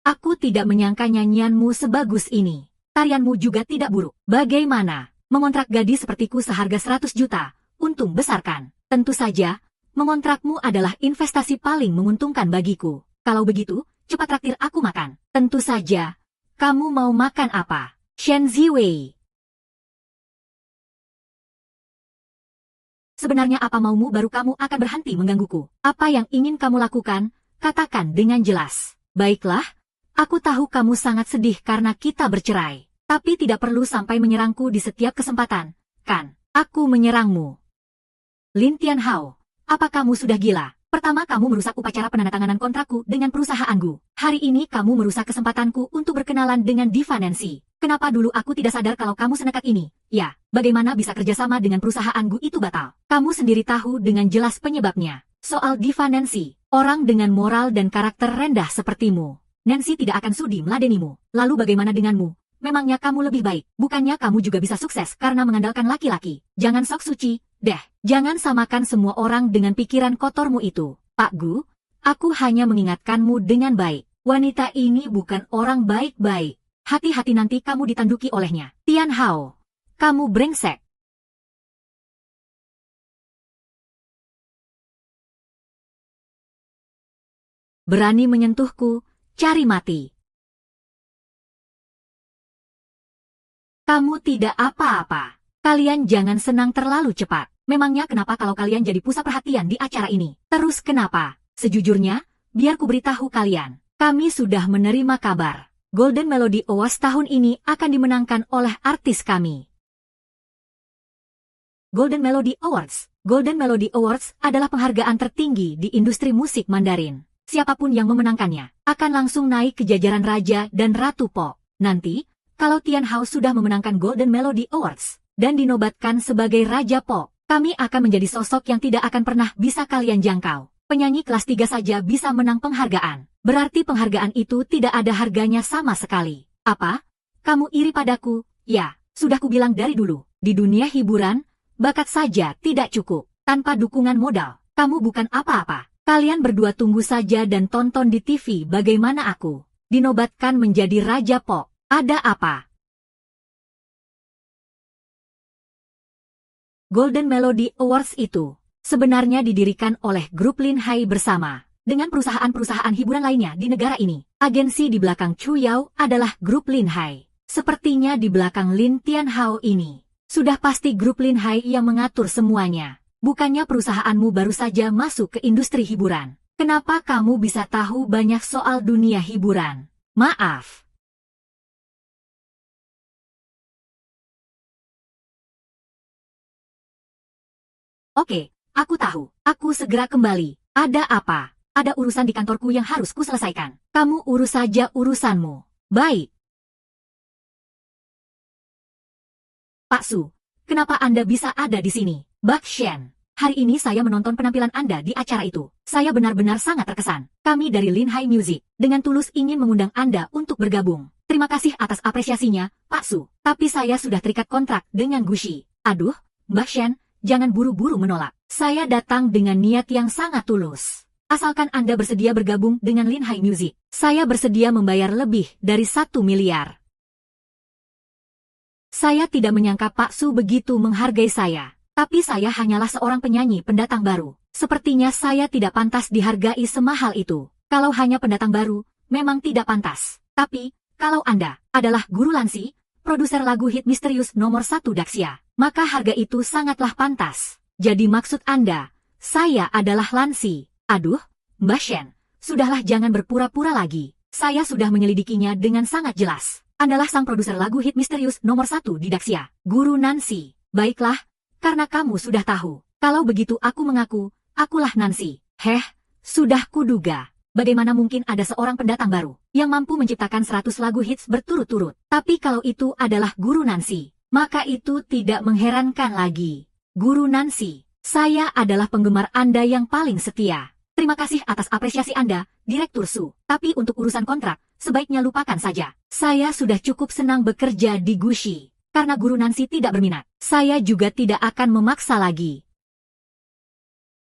Aku tidak menyangka nyanyianmu sebagus ini. Tarianmu juga tidak buruk. Bagaimana? Mengontrak gadis sepertiku seharga 100 juta. Untung besar kan? Tentu saja, mengontrakmu adalah investasi paling menguntungkan bagiku. Kalau begitu, cepat traktir aku makan. Tentu saja. Kamu mau makan apa? Shen Zihui. Sebenarnya apa maumu baru kamu akan berhenti menggangguku? Apa yang ingin kamu lakukan? Katakan dengan jelas. Baiklah, aku tahu kamu sangat sedih karena kita bercerai. Tapi tidak perlu sampai menyerangku di setiap kesempatan. Kan, aku menyerangmu. Lin Tianhao, apa kamu sudah gila? Pertama kamu merusak upacara penandatanganan kontrakku dengan perusahaanku. Hari ini kamu merusak kesempatanku untuk berkenalan dengan Diva Nancy. Kenapa dulu aku tidak sadar kalau kamu senekat ini? Ya, bagaimana bisa kerjasama dengan perusahaanku itu batal? Kamu sendiri tahu dengan jelas penyebabnya. Soal Diva Nancy, orang dengan moral dan karakter rendah sepertimu. Nancy tidak akan sudi meladenimu. Lalu bagaimana denganmu? Memangnya kamu lebih baik? Bukannya kamu juga bisa sukses karena mengandalkan laki-laki? Jangan sok suci, deh. Jangan samakan semua orang dengan pikiran kotormu itu. Pak Gu, aku hanya mengingatkanmu dengan baik. Wanita ini bukan orang baik-baik. Hati-hati nanti kamu ditanduki olehnya. Tianhao, kamu brengsek. Berani menyentuhku, cari mati. Kamu tidak apa-apa. Kalian jangan senang terlalu cepat. Memangnya kenapa kalau kalian jadi pusat perhatian di acara ini? Terus kenapa? Sejujurnya, biar ku beritahu kalian. Kami sudah menerima kabar. Golden Melody Awards tahun ini akan dimenangkan oleh artis kami. Golden Melody Awards. Golden Melody Awards adalah penghargaan tertinggi di industri musik Mandarin. Siapapun yang memenangkannya akan langsung naik ke jajaran Raja dan Ratu Pop. Nanti, kalau Tianhao sudah memenangkan Golden Melody Awards dan dinobatkan sebagai Raja Pop, kami akan menjadi sosok yang tidak akan pernah bisa kalian jangkau. Penyanyi kelas 3 saja bisa menang penghargaan. Berarti penghargaan itu tidak ada harganya sama sekali. Apa? Kamu iri padaku? Ya, sudah kubilang dari dulu. Di dunia hiburan, bakat saja tidak cukup. Tanpa dukungan modal, kamu bukan apa-apa. Kalian berdua tunggu saja dan tonton di TV bagaimana aku dinobatkan menjadi Raja Pop. Ada apa? Golden Melody Awards itu sebenarnya didirikan oleh grup Lin Hai bersama dengan perusahaan-perusahaan hiburan lainnya di negara ini. Agensi di belakang Chu Yao adalah grup Lin Hai. Sepertinya di belakang Lin Tianhao ini sudah pasti grup Lin Hai yang mengatur semuanya. Bukannya perusahaanmu baru saja masuk ke industri hiburan. Kenapa kamu bisa tahu banyak soal dunia hiburan? Maaf. Oke, aku tahu. Aku segera kembali. Ada apa? Ada urusan di kantorku yang harus kuselesaikan. Kamu urus saja urusanmu. Baik. Pak Su, kenapa Anda bisa ada di sini? Bak Shen, hari ini saya menonton penampilan Anda di acara itu. Saya benar-benar sangat terkesan. Kami dari Lin Hai Music dengan tulus ingin mengundang Anda untuk bergabung. Terima kasih atas apresiasinya, Pak Su. Tapi saya sudah terikat kontrak dengan Gushi. Aduh, Bak Shen, jangan buru-buru menolak. Saya datang dengan niat yang sangat tulus. Asalkan Anda bersedia bergabung dengan Lin Hai Music, saya bersedia membayar lebih dari 1 miliar. Saya tidak menyangka Pak Su begitu menghargai saya. Tapi saya hanyalah seorang penyanyi pendatang baru. Sepertinya saya tidak pantas dihargai semahal itu. Kalau hanya pendatang baru, memang tidak pantas. Tapi, kalau Anda adalah guru Lansi, produser lagu hit misterius nomor 1 Daxia, maka harga itu sangatlah pantas. Jadi maksud Anda, saya adalah Lansi. Aduh, Mbak Shen, sudahlah jangan berpura-pura lagi. Saya sudah menyelidikinya dengan sangat jelas. Andalah sang produser lagu hit misterius nomor 1 di Daxia, Guru Nancy. Baiklah, karena kamu sudah tahu. Kalau begitu aku mengaku, akulah Nancy. Sudah kuduga. Bagaimana mungkin ada seorang pendatang baru yang mampu menciptakan 100 lagu hits berturut-turut. Tapi kalau itu adalah Guru Nancy, maka itu tidak mengherankan lagi. Guru Nancy, saya adalah penggemar Anda yang paling setia. Terima kasih atas apresiasi Anda, Direktur Su. Tapi untuk urusan kontrak, sebaiknya lupakan saja. Saya sudah cukup senang bekerja di Gushi. Karena Guru Nancy tidak berminat, saya juga tidak akan memaksa lagi.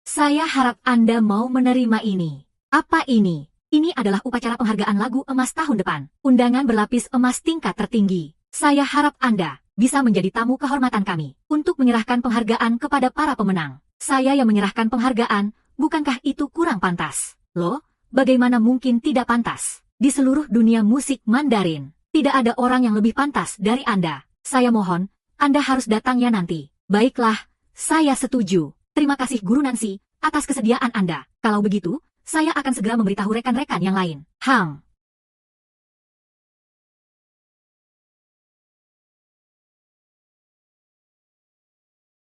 Saya harap Anda mau menerima ini. Apa ini? Ini adalah upacara penghargaan lagu emas tahun depan. Undangan berlapis emas tingkat tertinggi. Saya harap Anda bisa menjadi tamu kehormatan kami untuk menyerahkan penghargaan kepada para pemenang. Saya yang menyerahkan penghargaan. Bukankah itu kurang pantas? Loh, bagaimana mungkin tidak pantas? Di seluruh dunia musik Mandarin, tidak ada orang yang lebih pantas dari Anda. Saya mohon, Anda harus datang ya nanti. Baiklah, saya setuju. Terima kasih Guru Nancy, atas kesediaan Anda. Kalau begitu, saya akan segera memberitahu rekan-rekan yang lain.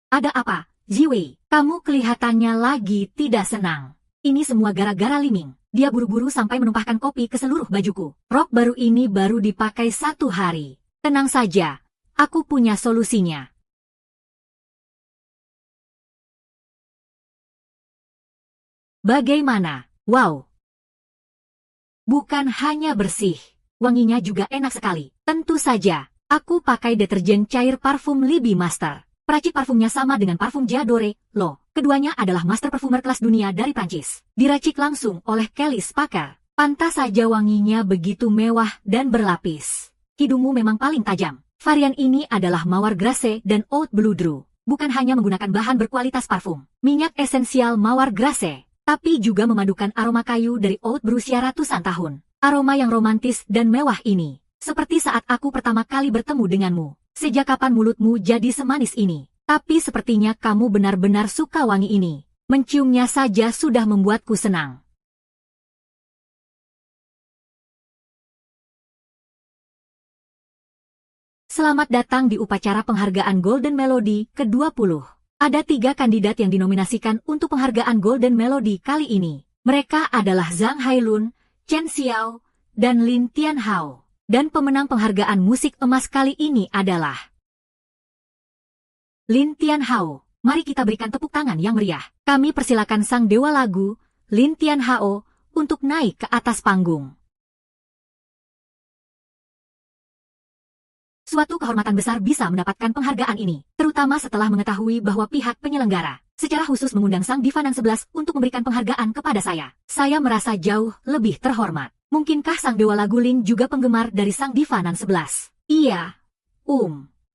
Ada apa? Ziwei, kamu kelihatannya lagi tidak senang. Ini semua gara-gara Liming. Dia buru-buru sampai menumpahkan kopi ke seluruh bajuku. Rok baru ini baru dipakai 1 hari. Tenang saja, aku punya solusinya. Bagaimana? Wow! Bukan hanya bersih, wanginya juga enak sekali. Tentu saja, aku pakai deterjen cair parfum Libby Master. Peracik parfumnya sama dengan parfum J'adore, loh. Keduanya adalah master perfumer kelas dunia dari Prancis. Diracik langsung oleh Kelly Spacker. Pantas saja wanginya begitu mewah dan berlapis. Hidungmu memang paling tajam. Varian ini adalah Mawar Grasse dan Oud Blue Drew. Bukan hanya menggunakan bahan berkualitas parfum, minyak esensial Mawar Grasse, tapi juga memadukan aroma kayu dari Oud berusia ratusan tahun. Aroma yang romantis dan mewah ini. Seperti saat aku pertama kali bertemu denganmu. Sejak kapan mulutmu jadi semanis ini? Tapi sepertinya kamu benar-benar suka wangi ini. Menciumnya saja sudah membuatku senang. Selamat datang di upacara penghargaan Golden Melody ke-20. Ada 3 kandidat yang dinominasikan untuk penghargaan Golden Melody kali ini. Mereka adalah Zhang Hailun, Chen Xiao, dan Lin Tianhao. Dan pemenang penghargaan musik emas kali ini adalah Lin Tianhao. Mari kita berikan tepuk tangan yang meriah. Kami persilakan sang dewa lagu, Lin Tianhao, untuk naik ke atas panggung. Suatu kehormatan besar bisa mendapatkan penghargaan ini, terutama setelah mengetahui bahwa pihak penyelenggara secara khusus mengundang Sang Diva Nan 11 untuk memberikan penghargaan kepada saya. Saya merasa jauh lebih terhormat. Mungkinkah Sang Dewa Lagu Lin juga penggemar dari Sang Diva Nan 11? Iya.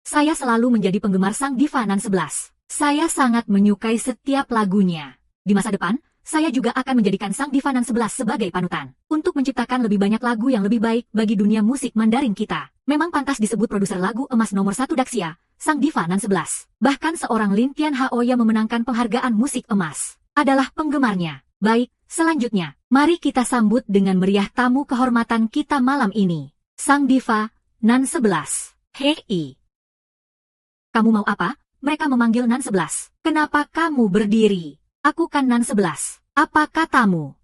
Saya selalu menjadi penggemar Sang Diva Nan 11. Saya sangat menyukai setiap lagunya. Di masa depan, saya juga akan menjadikan Sang Diva Nan 11 sebagai panutan untuk menciptakan lebih banyak lagu yang lebih baik bagi dunia musik Mandarin kita. Memang pantas disebut produser lagu emas nomor 1 Daxia, Sang Diva Nan 11. Bahkan seorang Lin Tianhao yang memenangkan penghargaan musik emas adalah penggemarnya. Baik, selanjutnya, mari kita sambut dengan meriah tamu kehormatan kita malam ini, Sang Diva Nan 11. Hei. Kamu mau apa? Mereka memanggil Nan 11. Kenapa kamu berdiri? Aku kan Nan 11. Apa katamu?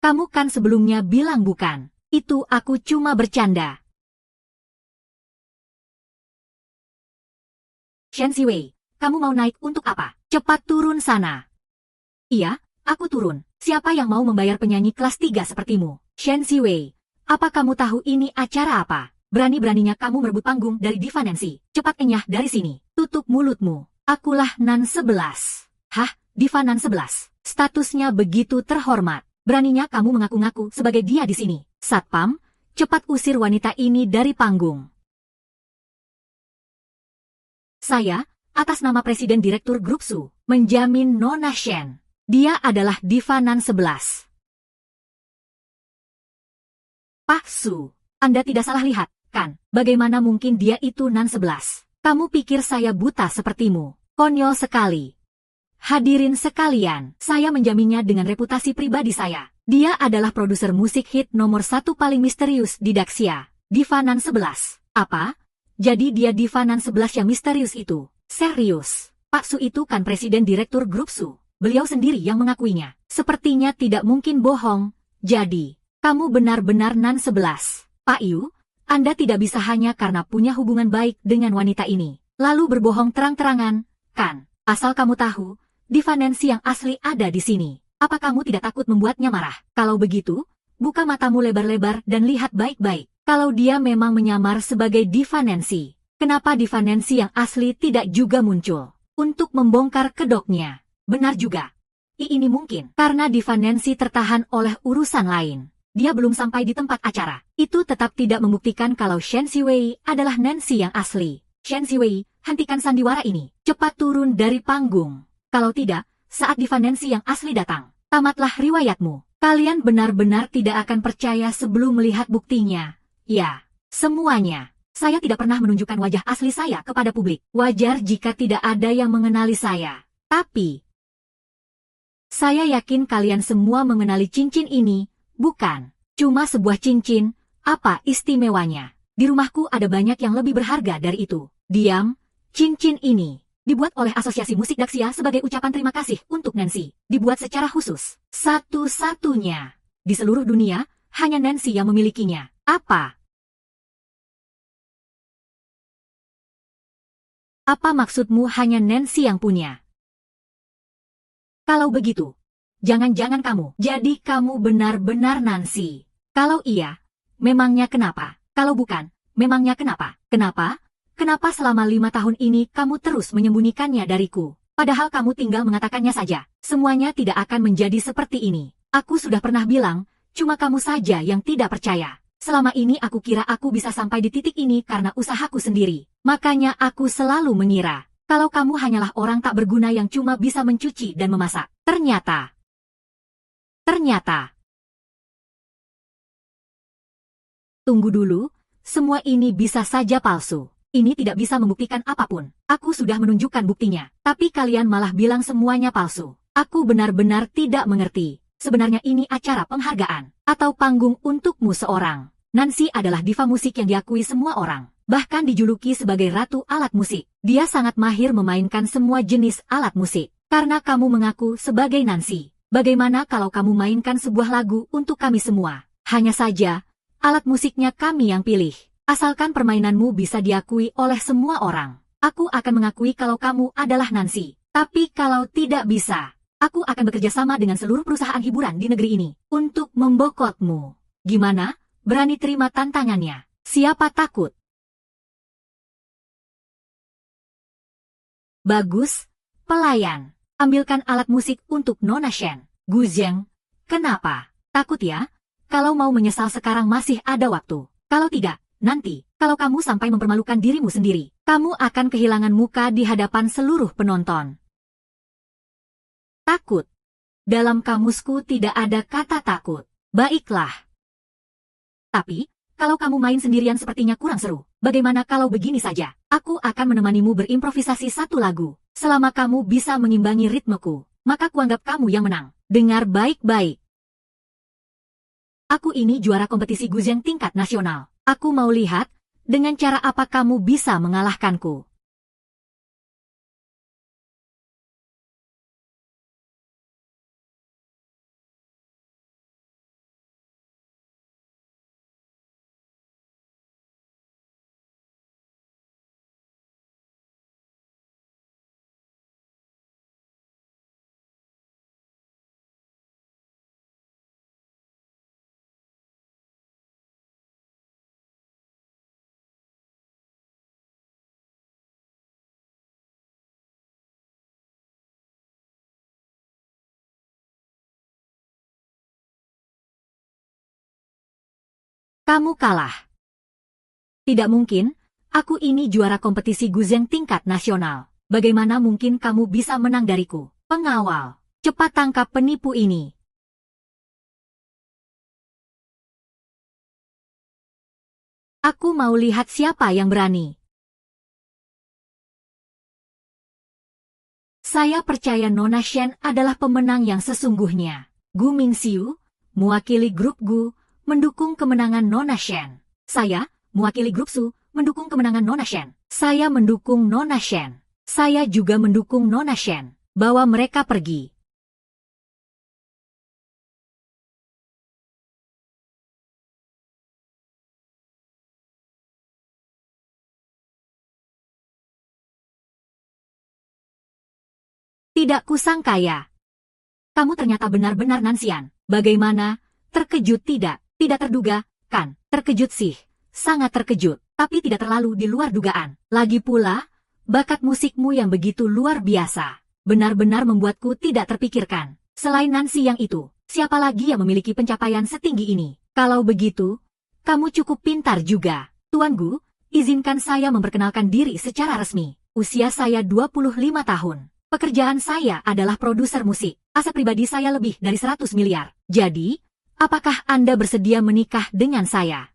Kamu kan sebelumnya bilang bukan. Itu aku cuma bercanda. Shen Ziwei, kamu mau naik untuk apa? Cepat turun sana. Iya, aku turun. Siapa yang mau membayar penyanyi kelas 3 sepertimu? Shen Ziwei, apa kamu tahu ini acara apa? Berani-beraninya kamu merebut panggung dari Diva Nancy. Cepat enyah dari sini. Tutup mulutmu. Akulah Nan 11. Hah, Diva Nan 11? Statusnya begitu terhormat. Beraninya kamu mengaku-ngaku sebagai dia di sini. Satpam, cepat usir wanita ini dari panggung. Saya, atas nama Presiden Direktur Grup Su, menjamin Nona Shen. Dia adalah Diva Nan 11. Pak Su, Anda tidak salah lihat, kan? Bagaimana mungkin dia itu Nan 11? Kamu pikir saya buta sepertimu? Konyol sekali. Hadirin sekalian, saya menjaminnya dengan reputasi pribadi saya. Dia adalah produser musik hit nomor 1 paling misterius di Daxia, Diva Nan 11. Apa? Jadi dia Diva Nan 11 yang misterius itu? Serius? Pak Su itu kan Presiden Direktur Grup Su. Beliau sendiri yang mengakuinya. Sepertinya tidak mungkin bohong. Jadi, kamu benar-benar Nan 11. Pak Yu, Anda tidak bisa hanya karena punya hubungan baik dengan wanita ini, lalu berbohong terang-terangan, kan? Asal kamu tahu, Diva Nancy yang asli ada di sini. Apa kamu tidak takut membuatnya marah? Kalau begitu, buka matamu lebar-lebar dan lihat baik-baik. Kalau dia memang menyamar sebagai Diva Nancy, kenapa Diva Nancy yang asli tidak juga muncul untuk membongkar kedoknya? Benar juga. Ini mungkin karena Diva Nancy tertahan oleh urusan lain. Dia belum sampai di tempat acara. Itu tetap tidak membuktikan kalau Shen Ziwei adalah Nancy yang asli. Shen Ziwei, hentikan sandiwara ini. Cepat turun dari panggung. Kalau tidak, saat Diva Nancy yang asli datang, tamatlah riwayatmu. Kalian benar-benar tidak akan percaya sebelum melihat buktinya. Ya, semuanya. Saya tidak pernah menunjukkan wajah asli saya kepada publik. Wajar jika tidak ada yang mengenali saya. Tapi, saya yakin kalian semua mengenali cincin ini, bukan? Cuma sebuah cincin, apa istimewanya? Di rumahku ada banyak yang lebih berharga dari itu. Diam, cincin ini dibuat oleh Asosiasi Musik Daxia sebagai ucapan terima kasih untuk Nancy. Dibuat secara khusus. Satu-satunya. Di seluruh dunia, hanya Nancy yang memilikinya. Apa? Apa maksudmu hanya Nancy yang punya? Kalau begitu, jangan-jangan kamu. Jadi kamu benar-benar Nancy. Kalau iya, memangnya kenapa? Kalau bukan, memangnya kenapa? Kenapa? Kenapa selama 5 tahun ini kamu terus menyembunyikannya dariku? Padahal kamu tinggal mengatakannya saja. Semuanya tidak akan menjadi seperti ini. Aku sudah pernah bilang, cuma kamu saja yang tidak percaya. Selama ini aku kira aku bisa sampai di titik ini karena usahaku sendiri. Makanya aku selalu mengira, kalau kamu hanyalah orang tak berguna yang cuma bisa mencuci dan memasak. Ternyata. Tunggu dulu, semua ini bisa saja palsu. Ini tidak bisa membuktikan apapun. Aku sudah menunjukkan buktinya. Tapi kalian malah bilang semuanya palsu. Aku benar-benar tidak mengerti. Sebenarnya ini acara penghargaan atau panggung untukmu seorang. Nancy adalah diva musik yang diakui semua orang. Bahkan dijuluki sebagai ratu alat musik. Dia sangat mahir memainkan semua jenis alat musik. Karena kamu mengaku sebagai Nancy. Bagaimana kalau kamu mainkan sebuah lagu untuk kami semua? Hanya saja, alat musiknya kami yang pilih. Asalkan permainanmu bisa diakui oleh semua orang. Aku akan mengakui kalau kamu adalah Nancy. Tapi kalau tidak bisa, Aku akan bekerja sama dengan seluruh perusahaan hiburan di negeri ini untuk membokotmu. Gimana? Berani terima tantangannya? Siapa takut? Bagus, pelayan. Ambilkan alat musik untuk Nona Shen. Gu Zheng, kenapa? Takut ya? Kalau mau menyesal sekarang masih ada waktu. Kalau tidak, nanti, kalau kamu sampai mempermalukan dirimu sendiri, kamu akan kehilangan muka di hadapan seluruh penonton. Takut. Dalam kamusku tidak ada kata takut. Baiklah. Tapi, kalau kamu main sendirian sepertinya kurang seru. Bagaimana kalau begini saja? Aku akan menemanimu berimprovisasi satu lagu. Selama kamu bisa mengimbangi ritmeku, maka kuanggap kamu yang menang. Dengar baik-baik. Aku ini juara kompetisi Gu Zheng tingkat nasional. Aku mau lihat, dengan cara apa kamu bisa mengalahkanku. Kamu kalah. Tidak mungkin, aku ini juara kompetisi Gu Zheng tingkat nasional. Bagaimana mungkin kamu bisa menang dariku? Pengawal, cepat tangkap penipu ini. Aku mau lihat siapa yang berani. Saya percaya Nona Shen adalah pemenang yang sesungguhnya. Gu Mingxiu, mewakili grup Gu, mendukung kemenangan Nona Shen. Saya, mewakili grup Su, mendukung kemenangan Nona Shen. Saya mendukung Nona Shen. Saya juga mendukung Nona Shen. Bawa mereka pergi. Tidak kusangka ya. Kamu ternyata benar-benar Nanxian. Bagaimana? Terkejut tidak? Tidak terduga, kan? Terkejut sih. Sangat terkejut, tapi tidak terlalu di luar dugaan. Lagi pula, bakat musikmu yang begitu luar biasa. Benar-benar membuatku tidak terpikirkan. Selain Nancy yang itu, siapa lagi yang memiliki pencapaian setinggi ini? Kalau begitu, kamu cukup pintar juga. Tuan Gu, izinkan saya memperkenalkan diri secara resmi. Usia saya 25 tahun. Pekerjaan saya adalah produser musik. Aset pribadi saya lebih dari 100 miliar. Jadi, apakah Anda bersedia menikah dengan saya?